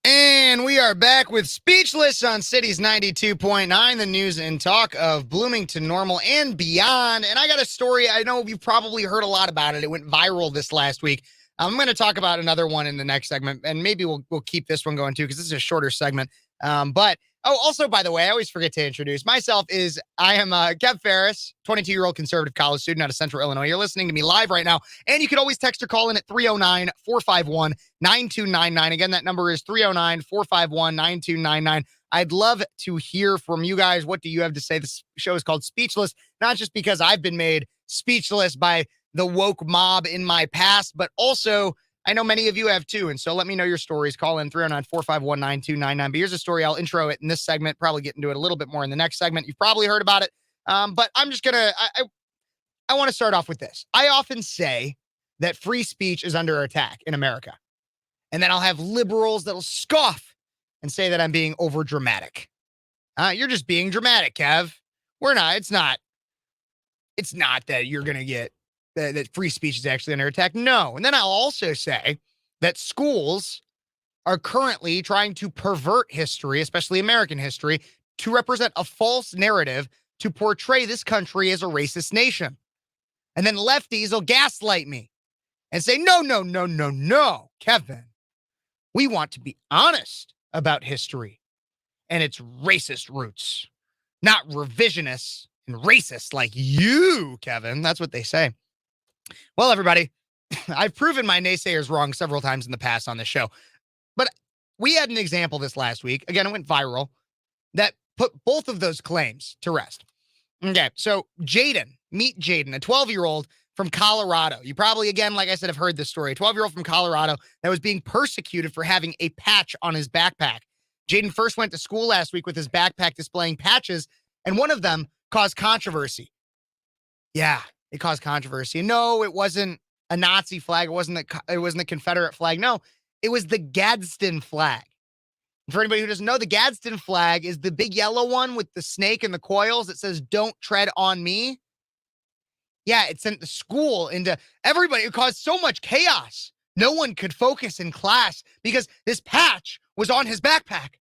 And we are back with Speechless on Cities 92.9, the news and talk of Bloomington Normal and beyond. And I got a story. I know you've probably heard a lot about it. It went viral this last week. I'm going to talk about another one in the next segment, and maybe we'll keep this one going too, because this is a shorter segment. But Oh, also, by the way, I always forget to introduce myself. I am Kev Phares, 22-year-old conservative college student out of Central Illinois. You're listening to me live right now, and you can always text or call in at 309-451-9299. Again, that number is 309-451-9299. I'd love to hear from you guys. What do you have to say? This show is called Speechless, not just because I've been made speechless by the woke mob in my past, but also I know many of you have too. And so let me know your stories. Call in 309-451-9299. But here's a story. I'll intro it in this segment, probably get into it a little bit more in the next segment. You've probably heard about it. But I'm just going to, I want to start off with this. I often say that free speech is under attack in America. And then I'll have liberals that'll scoff and say that I'm being over dramatic. You're just being dramatic, Kev. We're not. It's not that you're going to get that free speech is actually under attack. No. And then I'll also say that schools are currently trying to pervert history, especially American history, to represent a false narrative to portray this country as a racist nation. And then lefties will gaslight me and say, no, Kevin, we want to be honest about history and its racist roots, not revisionists and racist like you, Kevin. That's what they say. Well, everybody, I've proven my naysayers wrong several times in the past on this show, but we had an example this last week. Again, it went viral that put both of those claims to rest. Okay, so meet Jaden, a 12-year-old from Colorado. You probably, again, like I said, have heard this story. A 12-year-old from Colorado that was being persecuted for having a patch on his backpack. Jaden first went to school last week with his backpack displaying patches, and one of them caused controversy. Yeah, it caused controversy. And no, it wasn't a Nazi flag. It wasn't a Confederate flag. No, it was the Gadsden flag. For anybody who doesn't know, the Gadsden flag is the big yellow one with the snake and the coils that says, "Don't tread on me." Yeah, it sent the school into everybody. It caused so much chaos. No one could focus in class because this patch was on his backpack.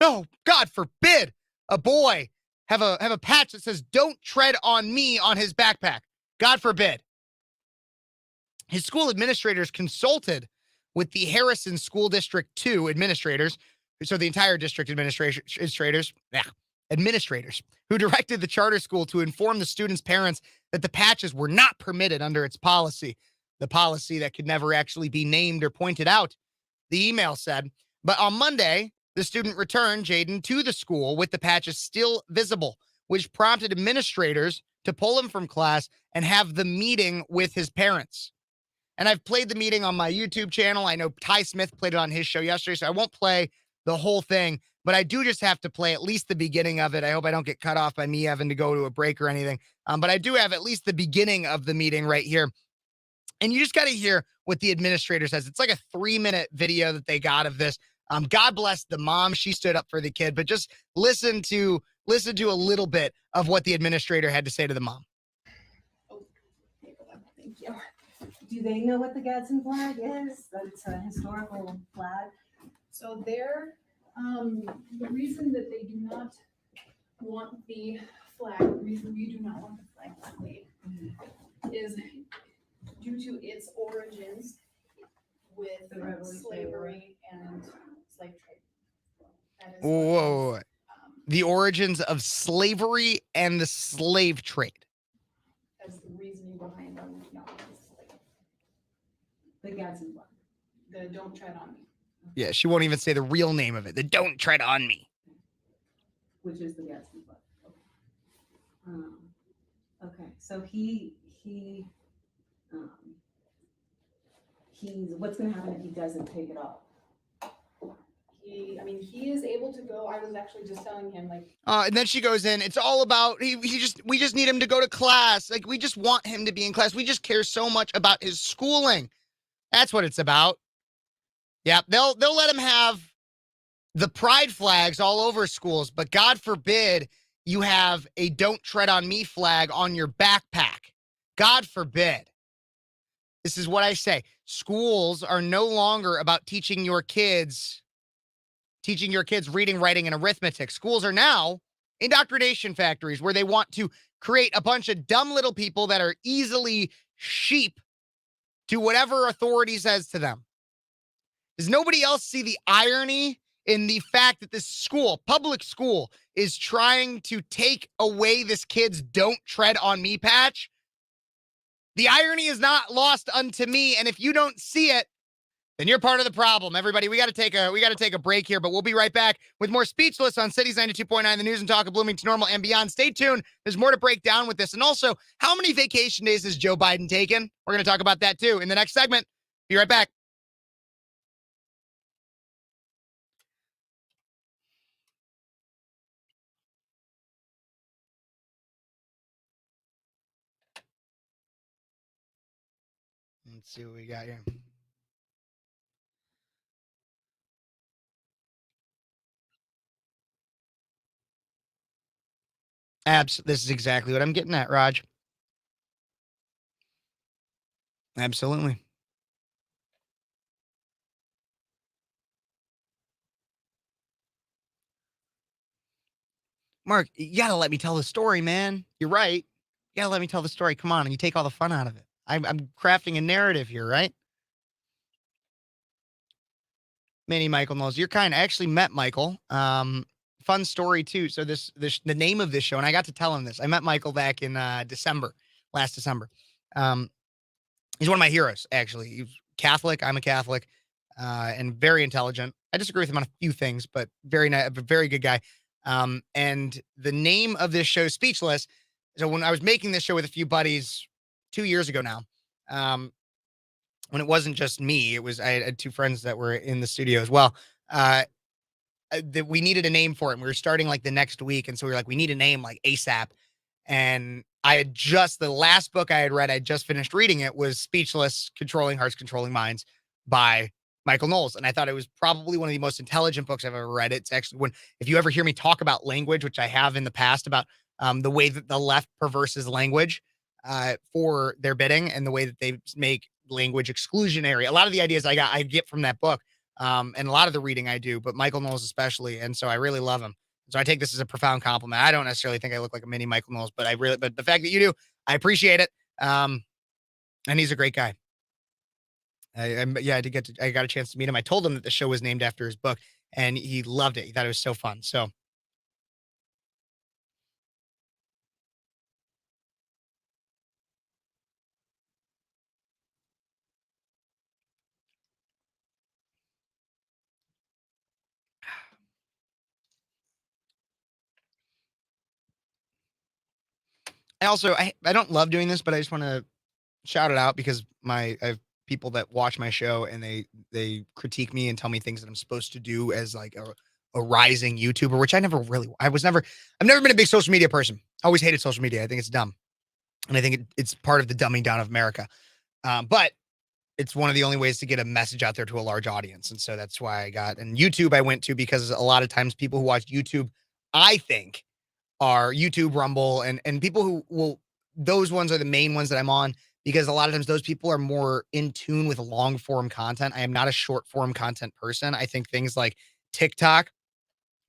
No, God forbid a boy have a patch that says, "Don't tread on me" on his backpack. God forbid. His school administrators consulted with the Harrison School District 2 administrators, so the entire district administrators who directed the charter school to inform the students' parents that the patches were not permitted under its policy, the policy that could never actually be named or pointed out, the email said. But on Monday, the student returned Jaden to the school with the patches still visible, which prompted administrators to pull him from class and have the meeting with his parents. And I've played the meeting on my YouTube channel. I know Ty Smith played it on his show yesterday, so I won't play the whole thing, but I do just have to play at least the beginning of it. I hope I don't get cut off by me having to go to a break or anything. But I do have at least the beginning of the meeting right here. And you just got to hear what the administrator says. It's like a 3-minute video that they got of this. God bless the mom. She stood up for the kid, but just listen to a little bit of what the administrator had to say to the mom. Thank you. Do they know what the Gadsden flag is? That it's a historical flag? So the reason that they do not want the flag, the reason we do not want the flag displayed is due to its origins with The Revolutionary slavery and slave trade. That is Whoa. The origins of slavery and the slave trade. That's the reasoning behind them not displayed. The Gadsden flag. The "Don't tread on me." Yeah, she won't even say the real name of it. The "Don't tread on me." Which is the Gadsden flag. Okay, so he's what's going to happen if he doesn't take it off? He is able to go. I was actually just telling him, like, And then she goes in. It's all about we just need him to go to class. Like, we just want him to be in class. We just care so much about his schooling. That's what it's about. Yeah, they'll let him have the pride flags all over schools, but God forbid you have a "Don't tread on me" flag on your backpack. God forbid. This is what I say. Schools are no longer about teaching your kids reading, writing, and arithmetic. Schools are now indoctrination factories where they want to create a bunch of dumb little people that are easily sheep to whatever authority says to them. Does nobody else see the irony in the fact that this school, public school, is trying to take away this kid's "Don't Tread on Me" patch. The irony is not lost unto me, and if you don't see it, then you're part of the problem. Everybody, we got to take a break here, but we'll be right back with more Speechless on Cities 92.9, the news and talk of Bloomington Normal and beyond. Stay tuned. There's more to break down with this. And also, how many vacation days has Joe Biden taken? We're going to talk about that too in the next segment. Be right back. Let's see what we got here. This is exactly what I'm getting at, Raj. Absolutely. Mark, you gotta let me tell the story, man. You're right. You gotta let me tell the story. Come on, and you take all the fun out of it. I'm crafting a narrative here, right? Mini Michael Knowles. You're kind. I actually met Michael. Fun story too. So the name of this show, and I got to tell him this. I met Michael back in last December. He's one of my heroes, actually. He's Catholic. I'm a Catholic, and very intelligent. I disagree with him on a few things, but very good guy. And the name of this show, Speechless. So when I was making this show with a few buddies 2 years ago now, when it wasn't just me, I had two friends that were in the studio as well. That we needed a name for it. And we were starting like the next week. And so we were like, we need a name like ASAP. And the last book I had read, I just finished reading it, was Speechless, Controlling Hearts, Controlling Minds by Michael Knowles. And I thought it was probably one of the most intelligent books I've ever read. It's actually if you ever hear me talk about language, which I have in the past, about the way that the left perverses language for their bidding, and the way that they make language exclusionary. A lot of the ideas I get from that book, and a lot of the reading I do, but Michael Knowles especially. And so I really love him. So I take this as a profound compliment. I don't necessarily think I look like a mini Michael Knowles, but the fact that you do, I appreciate it. And he's a great guy. I got a chance to meet him. I told him that the show was named after his book, and he loved it. He thought it was so fun. So I don't love doing this, but I just want to shout it out because I have people that watch my show, and they critique me and tell me things that I'm supposed to do as like a rising YouTuber, which I've never been a big social media person. Always hated social media. I think it's dumb. And I think it's part of the dumbing down of America. But it's one of the only ways to get a message out there to a large audience. And so that's why and YouTube I went to, because a lot of times people who watch YouTube, I think, are YouTube, Rumble, and people those ones are the main ones that I'm on, because a lot of times those people are more in tune with long form content. I am not a short form content person. I think things like TikTok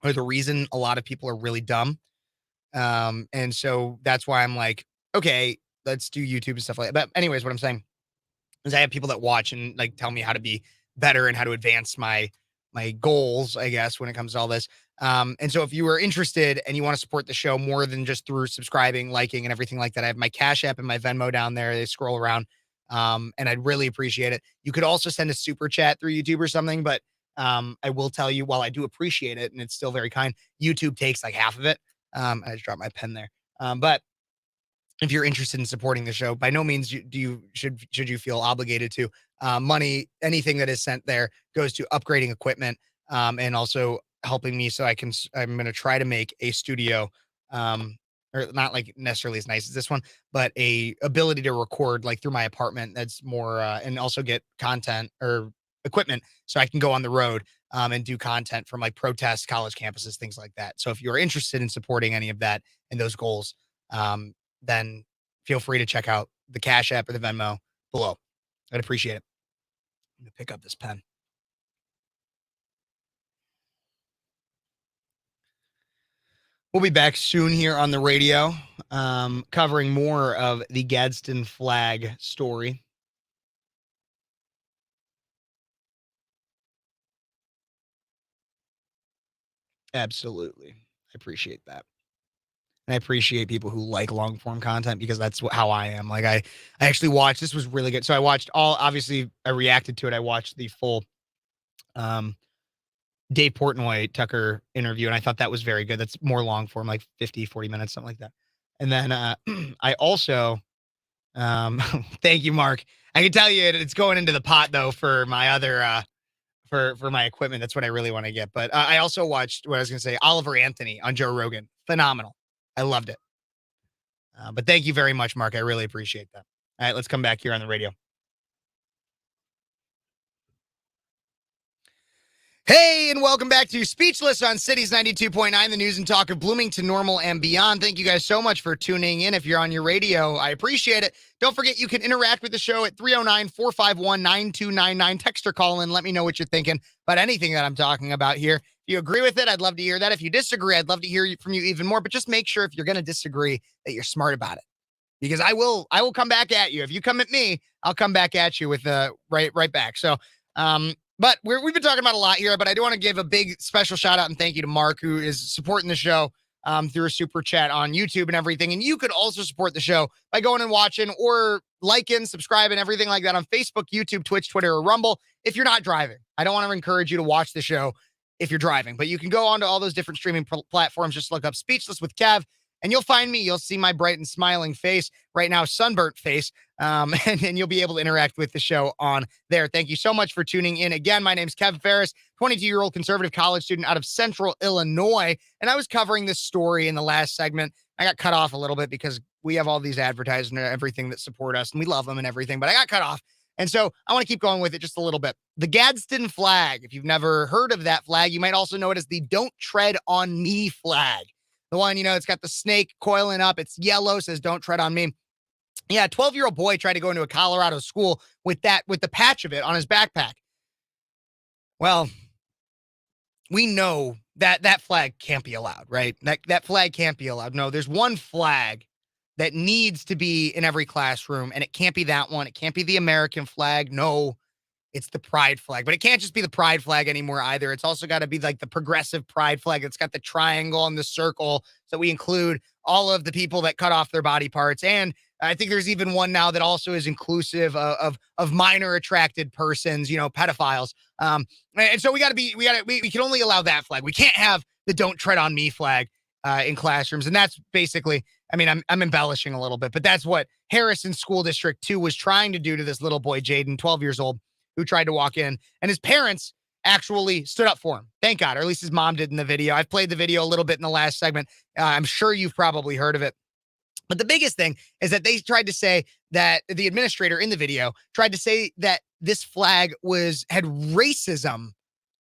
are the reason a lot of people are really dumb. And so that's why I'm like, okay, let's do YouTube and stuff like that. But anyways, what I'm saying is I have people that watch and like tell me how to be better and how to advance my goals, I guess, when it comes to all this. And so if you are interested and you want to support the show more than just through subscribing, liking, and everything like that, I have my Cash App and my Venmo down there. They scroll around. And I'd really appreciate it. You could also send a super chat through YouTube or something, but I will tell you, while I do appreciate it and it's still very kind, YouTube takes like half of it. I just dropped my pen there. But if you're interested in supporting the show, by no means should you feel obligated to. Money, anything that is sent there goes to upgrading equipment, and also helping me so I'm going to try to make a studio, or not like necessarily as nice as this one, but a ability to record like through my apartment that's more, and also get content or equipment so I can go on the road, and do content from like protests, college campuses, things like that. So if you're interested in supporting any of that and those goals, then feel free to check out the Cash App or the Venmo below. I'd appreciate it. I'm going to pick up this pen. We'll be back soon here on the radio, covering more of the Gadsden flag story. Absolutely. I appreciate that. And I appreciate people who like long form content because that's how I am. Like I actually watched, this was really good. So I watched obviously I reacted to it. I watched the full um Dave Portnoy Tucker interview, and I thought that was very good. That's more long form, like 50, 40 minutes, something like that. And then I also thank you, Mark. I can tell you it's going into the pot though for my other for my equipment. That's what I really want to get. But I also watched what I was gonna say, Oliver Anthony on Joe Rogan. Phenomenal. I loved it. But thank you very much, Mark. I really appreciate that. All right, let's come back here on the radio. Hey, and welcome back to Speechless on Cities 92.9, the news and talk of Bloomington, Normal, and beyond. Thank you guys so much for tuning in. If you're on your radio, I appreciate it. Don't forget you can interact with the show at 309-451-9299. Text or call in. Let me know what you're thinking about anything that I'm talking about here. If you agree with it, I'd love to hear that. If you disagree, I'd love to hear from you even more. But just make sure if you're going to disagree that you're smart about it. Because I will come back at you. If you come at me, I'll come back at you with right back. So but we've been talking about a lot here, but I do want to give a big special shout out and thank you to Mark, who is supporting the show through a super chat on YouTube and everything. And you could also support the show by going and watching or liking, subscribing, everything like that on Facebook, YouTube, Twitch, Twitter, or Rumble if you're not driving. I don't want to encourage you to watch the show if you're driving, but you can go onto all those different streaming platforms. Just look up Speechless with Kev, and you'll find me. You'll see my bright and smiling face right now, sunburnt face, and you'll be able to interact with the show on there. Thank you so much for tuning in. Again, my name's Kev Phares, 22-year-old conservative college student out of Central Illinois, and I was covering this story in the last segment. I got cut off a little bit because we have all these advertisers and everything that support us, and we love them and everything, but I got cut off. And so I want to keep going with it just a little bit. The Gadsden flag, if you've never heard of that flag, you might also know it as the Don't Tread on Me flag. The one, it's got the snake coiling up. It's yellow, says don't tread on me. Yeah, a 12-year-old boy tried to go into a Colorado school with the patch of it on his backpack. Well, we know that flag can't be allowed, right? That flag can't be allowed. No, there's one flag that needs to be in every classroom, and it can't be that one. It can't be the American flag. No, it's the pride flag, but it can't just be the pride flag anymore either. It's also got to be like the progressive pride flag. It's got the triangle and the circle. So we include all of the people that cut off their body parts. And I think there's even one now that also is inclusive of minor attracted persons, pedophiles. And so we can only allow that flag. We can't have the Don't Tread on Me flag in classrooms. And that's basically, I'm embellishing a little bit, but that's what Harrison School District 2 was trying to do to this little boy, Jaden, 12 years old, who tried to walk in, and his parents actually stood up for him. Thank God, or at least his mom did in the video. I've played the video a little bit in the last segment. I'm sure you've probably heard of it. But the biggest thing is that they tried to say that the administrator in the video tried to say that this flag had racism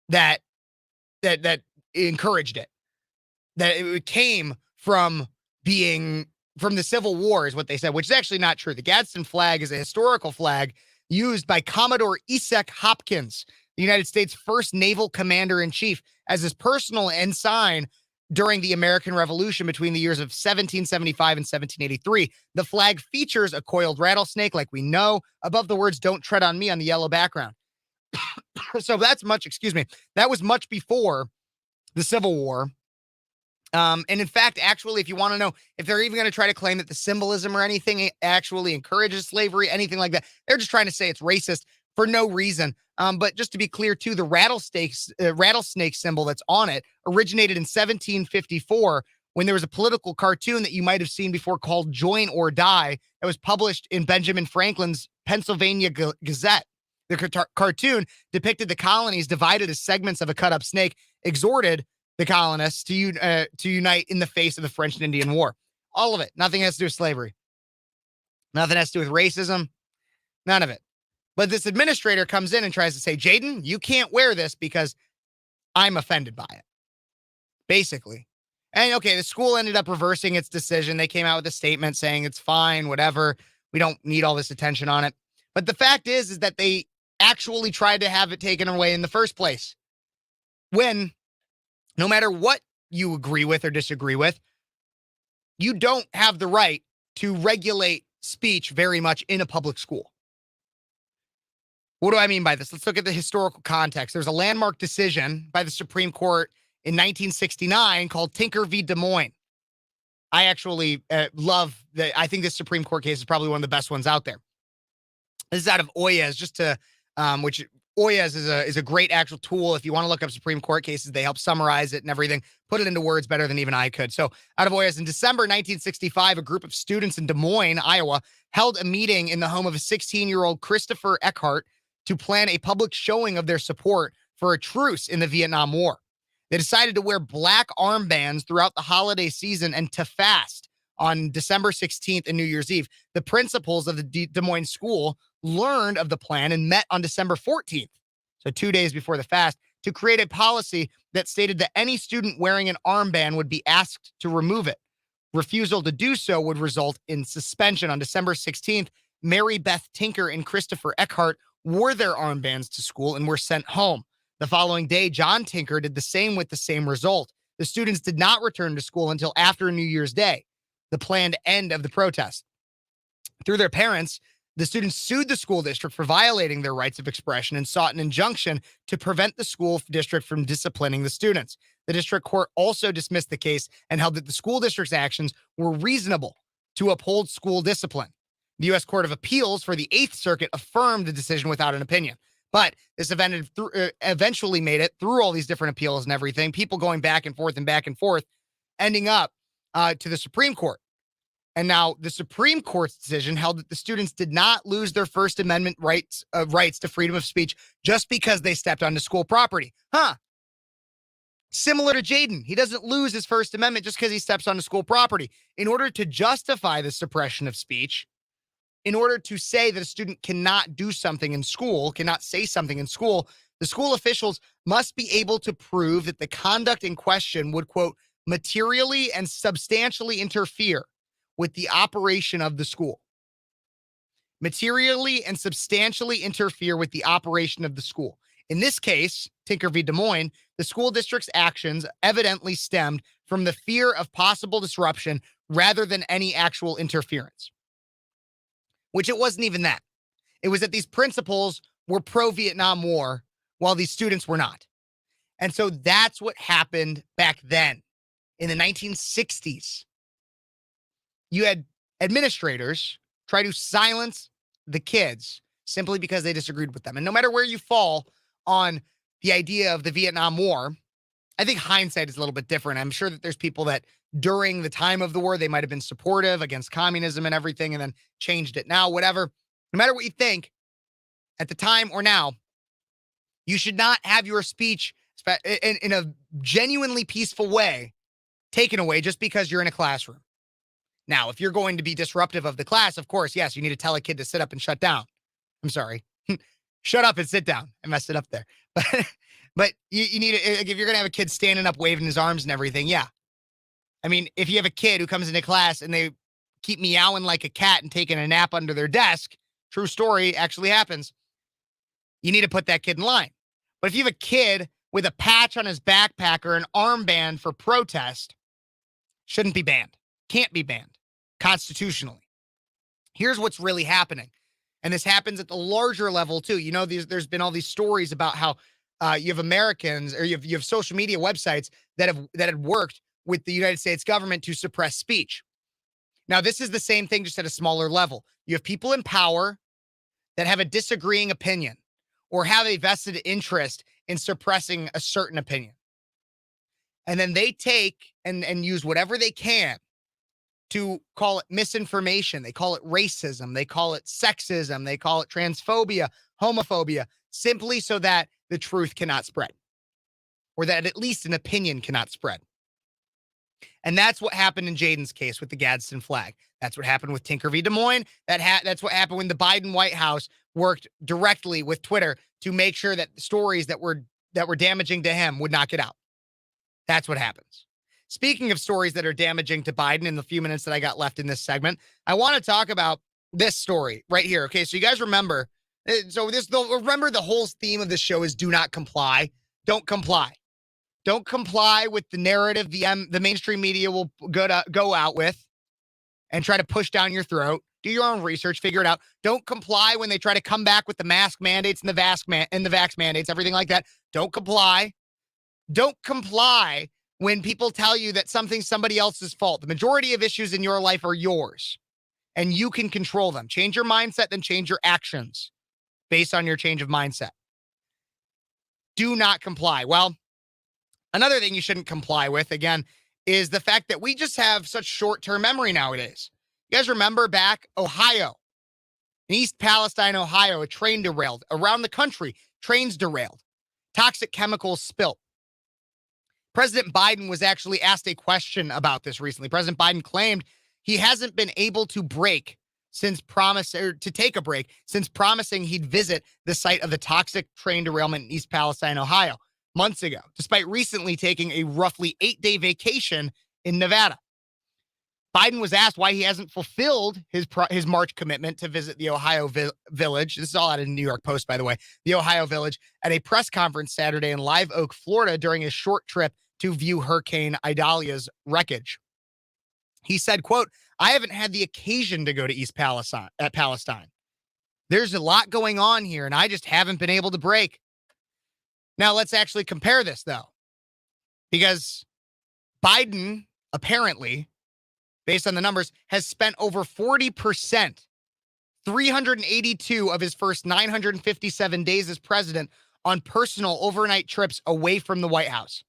that encouraged it, that it came from the Civil War is what they said, which is actually not true. The Gadsden flag is a historical flag used by Commodore Isaac Hopkins, the United States' first naval commander-in-chief, as his personal ensign during the American Revolution between the years of 1775 and 1783. The flag features a coiled rattlesnake, like we know, above the words "Don't Tread on Me" on the yellow background. So that was much before the Civil War. And in fact, actually, if you want to know if they're even going to try to claim that the symbolism or anything actually encourages slavery, anything like that, they're just trying to say it's racist for no reason. But just to be clear, too, the rattlesnake symbol that's on it originated in 1754 when there was a political cartoon that you might have seen before called Join or Die that was published in Benjamin Franklin's Pennsylvania Gazette. The cartoon depicted the colonies divided as segments of a cut-up snake, exhorted the colonists to unite in the face of the French and Indian War. All of it. Nothing has to do with slavery. Nothing has to do with racism. None of it. But this administrator comes in and tries to say, Jaden, you can't wear this because I'm offended by it. Basically. And okay, the school ended up reversing its decision. They came out with a statement saying it's fine, whatever. We don't need all this attention on it. But the fact is that they actually tried to have it taken away in the first place. When no matter what you agree with or disagree with, you don't have the right to regulate speech very much in a public school. What do I mean by this? Let's look at the historical context. There's a landmark decision by the Supreme Court in 1969 called Tinker v. Des Moines. I actually love I think this Supreme Court case is probably one of the best ones out there. This is out of Oyez, which Oyez is a great actual tool. If you want to look up Supreme Court cases, they help summarize it and everything, put it into words better than even I could. So out of Oyez, in December 1965, a group of students in Des Moines, Iowa, held a meeting in the home of a 16-year-old Christopher Eckhart to plan a public showing of their support for a truce in the Vietnam War. They decided to wear black armbands throughout the holiday season and to fast on December 16th and New Year's Eve. The principals of the Des Moines school learned of the plan and met on December 14th, so 2 days before the fast, to create a policy that stated that any student wearing an armband would be asked to remove it. Refusal to do so would result in suspension. On December 16th, Mary Beth Tinker and Christopher Eckhart wore their armbands to school and were sent home. The following day, John Tinker did the same with the same result. The students did not return to school until after New Year's Day, the planned end of the protest. Through their parents, the students sued the school district for violating their rights of expression and sought an injunction to prevent the school district from disciplining the students. The district court also dismissed the case and held that the school district's actions were reasonable to uphold school discipline. The U.S. Court of Appeals for the Eighth Circuit affirmed the decision without an opinion. But this event eventually made it through all these different appeals and everything, people going back and forth, ending up to the Supreme Court. And now the Supreme Court's decision held that the students did not lose their First Amendment rights to freedom of speech just because they stepped onto school property. Similar to Jaden, he doesn't lose his First Amendment just because he steps onto school property. In order to justify the suppression of speech, in order to say that a student cannot do something in school, cannot say something in school, the school officials must be able to prove that the conduct in question would, quote, materially and substantially interfere with the operation of the school. Materially and substantially interfere with the operation of the school. In this case, Tinker v. Des Moines, the school district's actions evidently stemmed from the fear of possible disruption rather than any actual interference. Which it wasn't even that. It was that these principals were pro-Vietnam War while these students were not. And so that's what happened back then in the 1960s. You had administrators try to silence the kids simply because they disagreed with them. And no matter where you fall on the idea of the Vietnam War, I think hindsight is a little bit different. I'm sure that there's people that during the time of the war, they might have been supportive against communism and everything and then changed it now, whatever. No matter what you think at the time or now, you should not have your speech in a genuinely peaceful way taken away just because you're in a classroom. Now, if you're going to be disruptive of the class, of course, yes, you need to tell a kid to sit up and shut down. I'm sorry. Shut up and sit down. I messed it up there. But you need to, if you're going to have a kid standing up, waving his arms and everything, yeah. I mean, if you have a kid who comes into class and they keep meowing like a cat and taking a nap under their desk, true story, actually happens, you need to put that kid in line. But if you have a kid with a patch on his backpack or an armband for protest, shouldn't be banned. Can't be banned constitutionally. Here's what's really happening. And this happens at the larger level too. You know, there's been all these stories about how you have Americans or you have social media websites that have worked with the United States government to suppress speech. Now, this is the same thing, just at a smaller level. You have people in power that have a disagreeing opinion or have a vested interest in suppressing a certain opinion. And then they take and use whatever they can to call it misinformation. They call it racism. They call it sexism. They call it transphobia, homophobia, simply so that the truth cannot spread or that at least an opinion cannot spread. And that's what happened in Jaden's case with the Gadsden flag. That's what happened with Tinker v. Des Moines. That's what happened when the Biden White House worked directly with Twitter to make sure that stories that were damaging to him would not get out. That's what happens. Speaking of stories that are damaging to Biden, in the few minutes that I got left in this segment, I want to talk about this story right here. Okay, so you guys remember, remember the whole theme of this show is do not comply. Don't comply. Don't comply with the narrative the mainstream media will go out with and try to push down your throat. Do your own research, figure it out. Don't comply when they try to come back with the mask mandates and the vax mandates, everything like that. Don't comply. Don't comply when people tell you that something's somebody else's fault. The majority of issues in your life are yours, and you can control them. Change your mindset, then change your actions based on your change of mindset. Do not comply. Well, another thing you shouldn't comply with, again, is the fact that we just have such short-term memory nowadays. You guys remember back Ohio, in East Palestine, Ohio, a train derailed. Around the country, trains derailed. Toxic chemicals spilt. President Biden was actually asked a question about this recently. President Biden claimed he hasn't been able to take a break since promising he'd visit the site of the toxic train derailment in East Palestine, Ohio, months ago, despite recently taking a roughly 8-day vacation in Nevada. Biden was asked why he hasn't fulfilled his March commitment to visit the Ohio Village. This is all out of the New York Post, by the way. The Ohio Village at a press conference Saturday in Live Oak, Florida, during his short trip to view Hurricane Idalia's wreckage. He said, quote, "I haven't had the occasion to go to East Palestine. There's a lot going on here, and I just haven't been able to break." Now, let's actually compare this, though, because Biden apparently, based on the numbers, has spent over 40%, 382 of his first 957 days as president, on personal overnight trips away from the White House,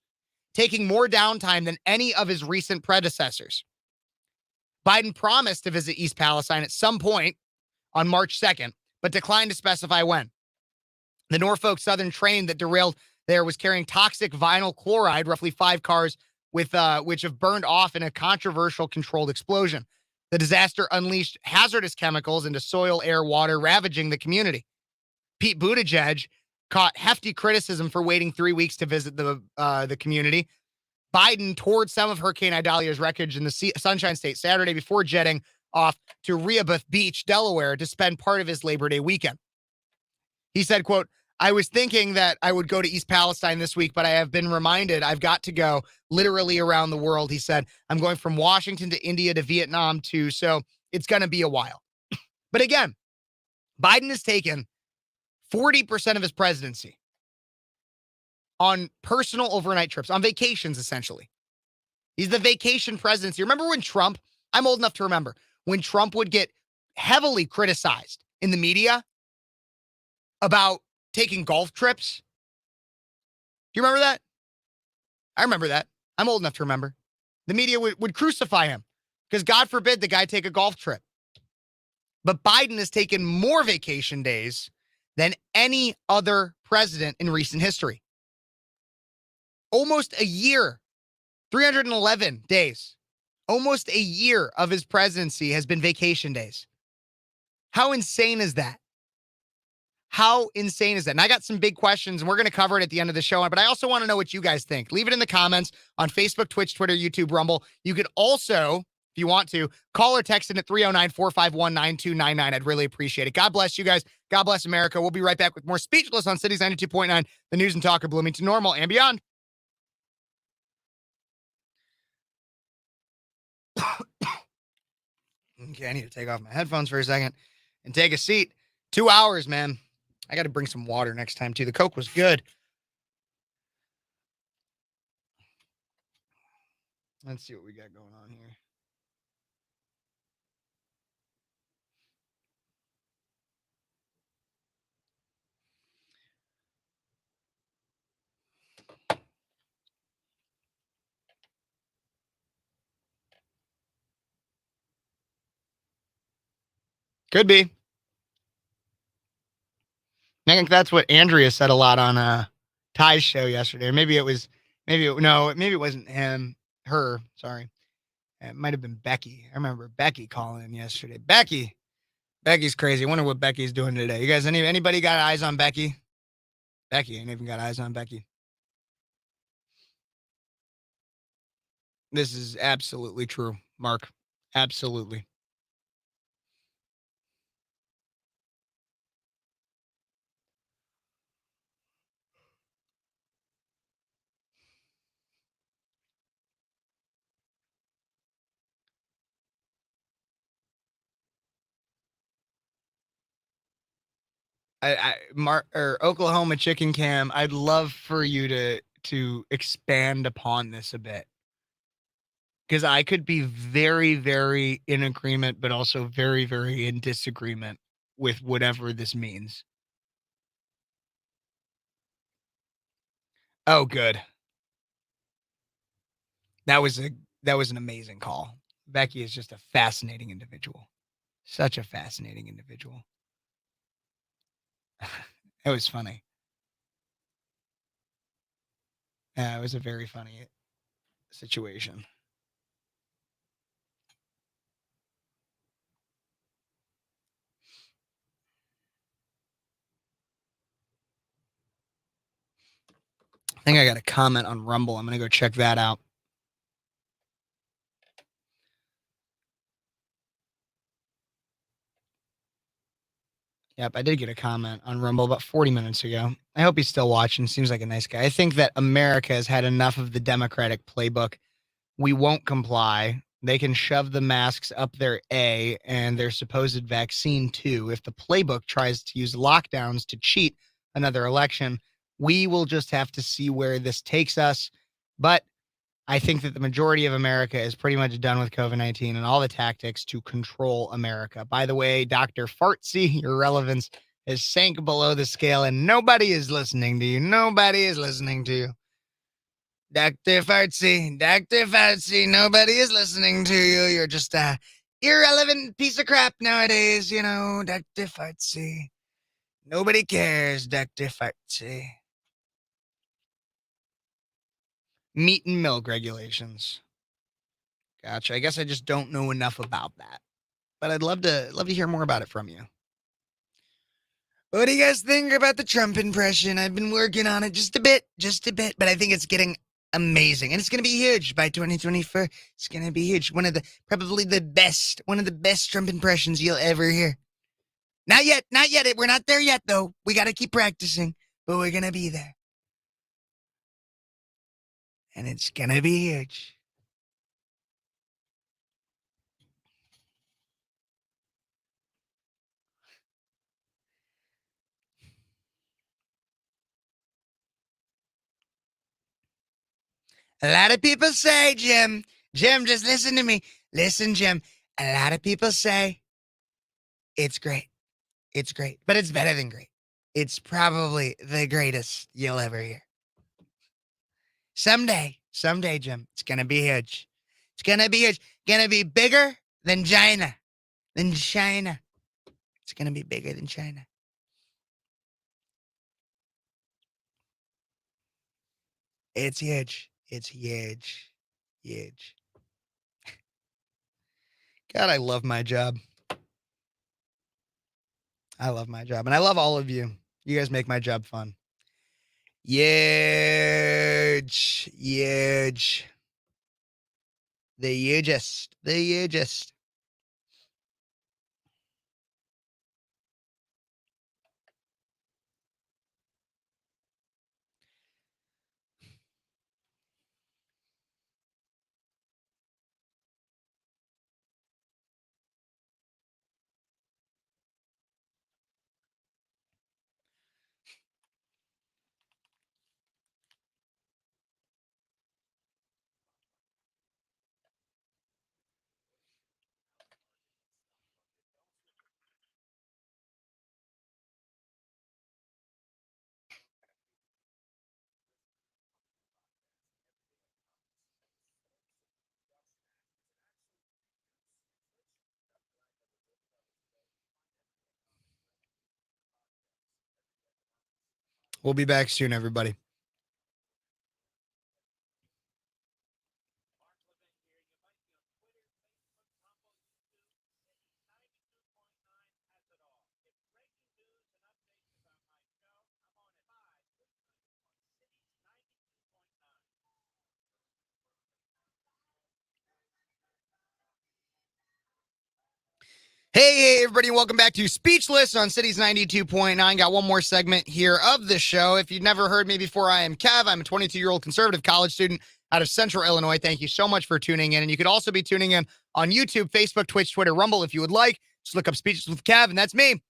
taking more downtime than any of his recent predecessors. Biden promised to visit East Palestine at some point on March 2nd, but declined to specify when. The Norfolk Southern train that derailed there was carrying toxic vinyl chloride, roughly 5 cars with which have burned off in a controversial controlled explosion. The disaster unleashed hazardous chemicals into soil, air, water, ravaging the community. Pete Buttigieg caught hefty criticism for waiting 3 weeks to visit the community. Biden toured some of Hurricane Idalia's wreckage in the Sunshine State Saturday before jetting off to Rehoboth Beach, Delaware, to spend part of his Labor Day weekend. He said, quote, "I was thinking that I would go to East Palestine this week, but I have been reminded I've got to go literally around the world." He said, "I'm going from Washington to India to Vietnam too, so it's going to be a while." But again, Biden has taken 40% of his presidency on personal overnight trips, on vacations, essentially. He's the vacation presidency. Remember when Trump, I'm old enough to remember, when Trump would get heavily criticized in the media about taking golf trips? Do you remember that? I remember that. I'm old enough to remember. The media would crucify him because God forbid the guy take a golf trip. But Biden has taken more vacation days than any other president in recent history. Almost a year, 311 days, almost a year of his presidency has been vacation days. How insane is that? How insane is that? And I got some big questions, and we're going to cover it at the end of the show. But I also want to know what you guys think. Leave it in the comments on Facebook, Twitch, Twitter, YouTube, Rumble. You could also, if you want to, call or text in at 309-451-9299. I'd really appreciate it. God bless you guys. God bless America. We'll be right back with more Speechless on Cities 92.9, the news and talk of Bloomington Normal and beyond. Okay, I need to take off my headphones for a second and take a seat. 2 hours, man. I got to bring some water next time, too. The Coke was good. Let's see what we got going on here. Could be. I think that's what Andrea said a lot on Ty's show yesterday. Or maybe it wasn't her. Sorry. It might have been Becky. I remember Becky calling in yesterday. Becky's crazy. I wonder what Becky's doing today. You guys, anybody got eyes on Becky? Becky ain't even got eyes on Becky. This is absolutely true, Mark. Absolutely. Oklahoma Chicken Cam, I'd love for you to expand upon this a bit, because I could be very, very in agreement, but also very, very in disagreement with whatever this means. Oh, good. That was an amazing call. Becky is just a fascinating individual. Such a fascinating individual. It was funny. Yeah, it was a very funny situation. I think I got a comment on Rumble. I'm going to go check that out. Yep, I did get a comment on Rumble about 40 minutes ago. I hope he's still watching. Seems like a nice guy. I think that America has had enough of the Democratic playbook. We won't comply. They can shove the masks up their A and their supposed vaccine too. If the playbook tries to use lockdowns to cheat another election, we will just have to see where this takes us. But I think that the majority of America is pretty much done with COVID-19 and all the tactics to control America. By the way, Dr. Fartsy, your relevance has sank below the scale and nobody is listening to you. Nobody is listening to you. Dr. Fartsy, nobody is listening to you. You're just a irrelevant piece of crap nowadays, Dr. Fartsy. Nobody cares, Dr. Fartsy. Meat and milk regulations. Gotcha. I guess I just don't know enough about that. But I'd love to hear more about it from you. What do you guys think about the Trump impression? I've been working on it just a bit, but I think it's getting amazing. And it's going to be huge by 2024. It's going to be huge. One of the best Trump impressions you'll ever hear. Not yet. We're not there yet, though. We got to keep practicing, but we're going to be there. And it's going to be huge. A lot of people say, Jim, just listen to me. Listen, Jim, a lot of people say it's great. It's great, but it's better than great. It's probably the greatest you'll ever hear. Someday, Jim, it's going to be huge. It's going to be huge. Going to be bigger than China. It's going to be bigger than China. It's huge. It's huge. Huge. God, I love my job. I love my job. And I love all of you. You guys make my job fun. Huge. Huge. The hugest. The hugest. We'll be back soon, everybody. Hey, everybody, welcome back to Speechless on Cities 92.9. Got one more segment here of the show. If you've never heard me before, I am Kev. I'm a 22-year-old conservative college student out of Central Illinois. Thank you so much for tuning in. And you could also be tuning in on YouTube, Facebook, Twitch, Twitter, Rumble if you would like. Just look up Speechless with Kev, and that's me.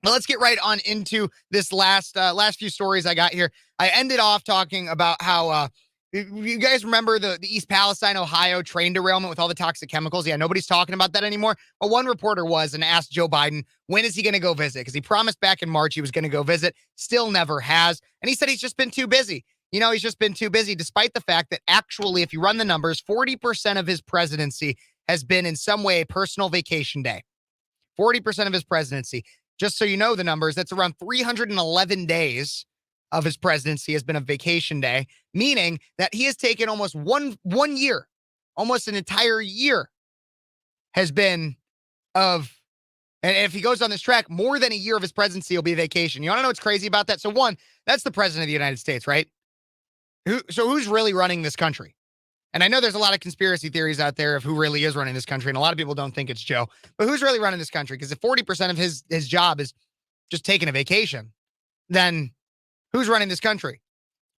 But let's get right on into this last few stories I got here. I ended off talking about how you guys remember the East Palestine, Ohio train derailment with all the toxic chemicals? Yeah, nobody's talking about that anymore. But one reporter was and asked Joe Biden, when is he going to go visit? Because he promised back in March he was going to go visit, still never has. And he said he's just been too busy. You know, he's just been too busy, despite the fact that actually, if you run the numbers, 40% of his presidency has been in some way a personal vacation day. 40% of his presidency. Just so you know the numbers, that's around 311 days of his presidency has been a vacation day, meaning that he has taken almost one year, almost an entire year has been of, and if he goes on this track, more than a year of his presidency will be vacation. You want to know what's crazy about that? So one, that's the president of the United States, right? So who's really running this country? And I know there's a lot of conspiracy theories out there of who really is running this country, and a lot of people don't think it's Joe. But who's really running this country? Because if 40% of his job is just taking a vacation, then who's running this country?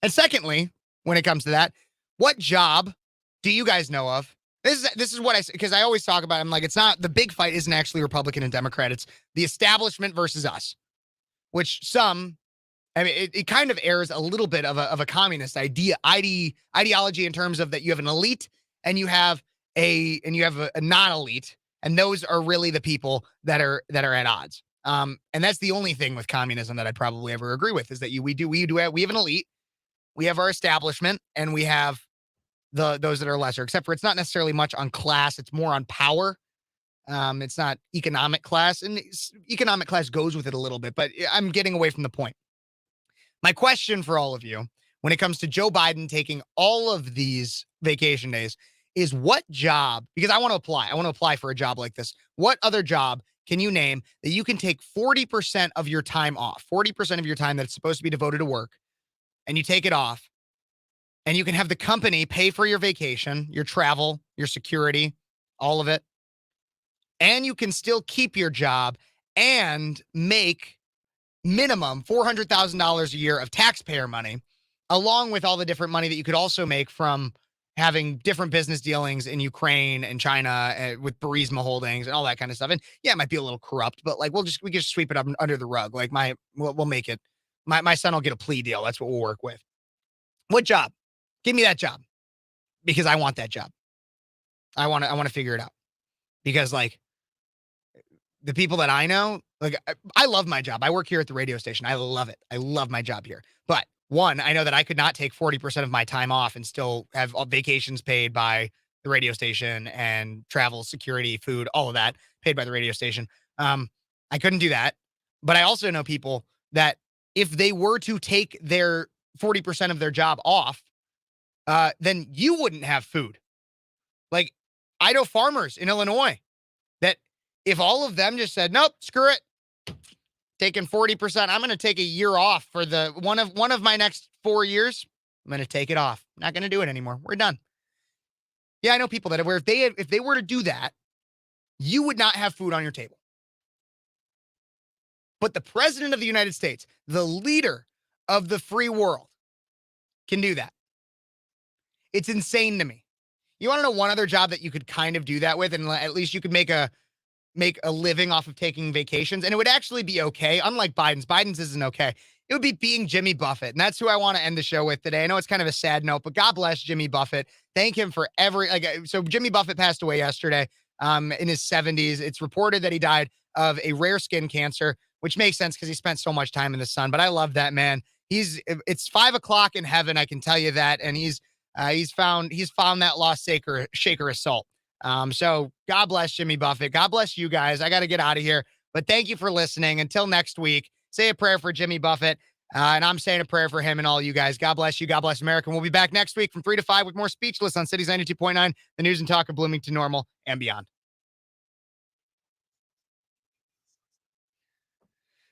And secondly, when it comes to that, what job do you guys know of? This is what I say, because I always talk about it. I'm like, it's not, the big fight isn't actually Republican and Democrat. It's the establishment versus us, which I mean, it kind of airs a little bit of a communist ideology in terms of that you have an elite and you have a non-elite, and those are really the people that are at odds. And that's the only thing with communism that I'd probably ever agree with, is that we have an elite, we have our establishment, and we have those that are lesser. Except for it's not necessarily much on class; it's more on power. It's not economic class, and economic class goes with it a little bit, but I'm getting away from the point. My question for all of you, when it comes to Joe Biden taking all of these vacation days, is what job, because I want to apply for a job like this. What other job can you name that you can take 40% of your time off, 40% of your time that's supposed to be devoted to work, and you take it off, and you can have the company pay for your vacation, your travel, your security, all of it, and you can still keep your job and make minimum $400,000 a year of taxpayer money, along with all the different money that you could also make from having different business dealings in Ukraine and China with Burisma Holdings and all that kind of stuff. And yeah, it might be a little corrupt, but like we can just sweep it up under the rug. Like we'll make it. My son will get a plea deal. That's what we'll work with. What job? Give me that job, because I want that job. I want to figure it out, because like the people that I know, like I love my job. I work here at the radio station. I love it. I love my job here. But one, I know that I could not take 40% of my time off and still have vacations paid by the radio station, and travel, security, food, all of that paid by the radio station. I couldn't do that. But I also know people that if they were to take their 40% of their job off, then you wouldn't have food. Like I know farmers in Illinois that if all of them just said, nope, screw it, taking 40%, I'm going to take a year off for the one of my next 4 years. I'm going to take it off. Not going to do it anymore. We're done. Yeah, I know people that where if they were to do that, you would not have food on your table. But the president of the United States, the leader of the free world, can do that. It's insane to me. You want to know one other job that you could kind of do that with, and at least you could make a living off of taking vacations, and it would actually be okay. Unlike Biden's isn't okay. It would be being Jimmy Buffett. And that's who I want to end the show with today. I know it's kind of a sad note, but God bless Jimmy Buffett. Thank him for so Jimmy Buffett passed away yesterday, in his 70s. It's reported that he died of a rare skin cancer, which makes sense because he spent so much time in the sun. But I love that man. It's 5 o'clock in heaven, I can tell you that. And he's found that lost shaker of salt. So God bless Jimmy Buffett. God bless you guys. I got to get out of here, but thank you for listening. Until next week, say a prayer for Jimmy Buffett. And I'm saying a prayer for him and all you guys. God bless you. God bless America. And we'll be back next week from 3 to 5 with more Speechless on Cities 92.9, the news and talk of Bloomington Normal and beyond.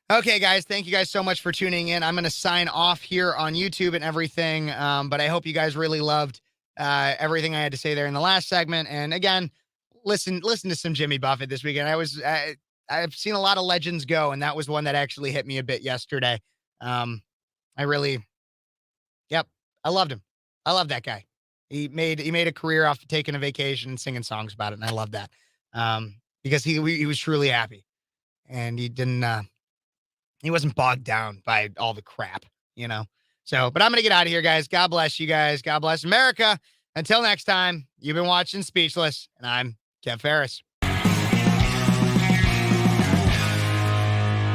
Okay, guys, thank you guys so much for tuning in. I'm going to sign off here on YouTube and everything, but I hope you guys really loved everything I had to say there in the last segment. And again, listen to some Jimmy Buffett this weekend. I've seen a lot of legends go, and that was one that actually hit me a bit yesterday. I loved him. I love that guy. He made a career off of taking a vacation and singing songs about it, and I love that, because he was truly happy, and he didn't. He wasn't bogged down by all the crap, you know? So, but I'm going to get out of here, guys. God bless you guys. God bless America. Until next time, you've been watching Speechless, and I'm Kev Ferris.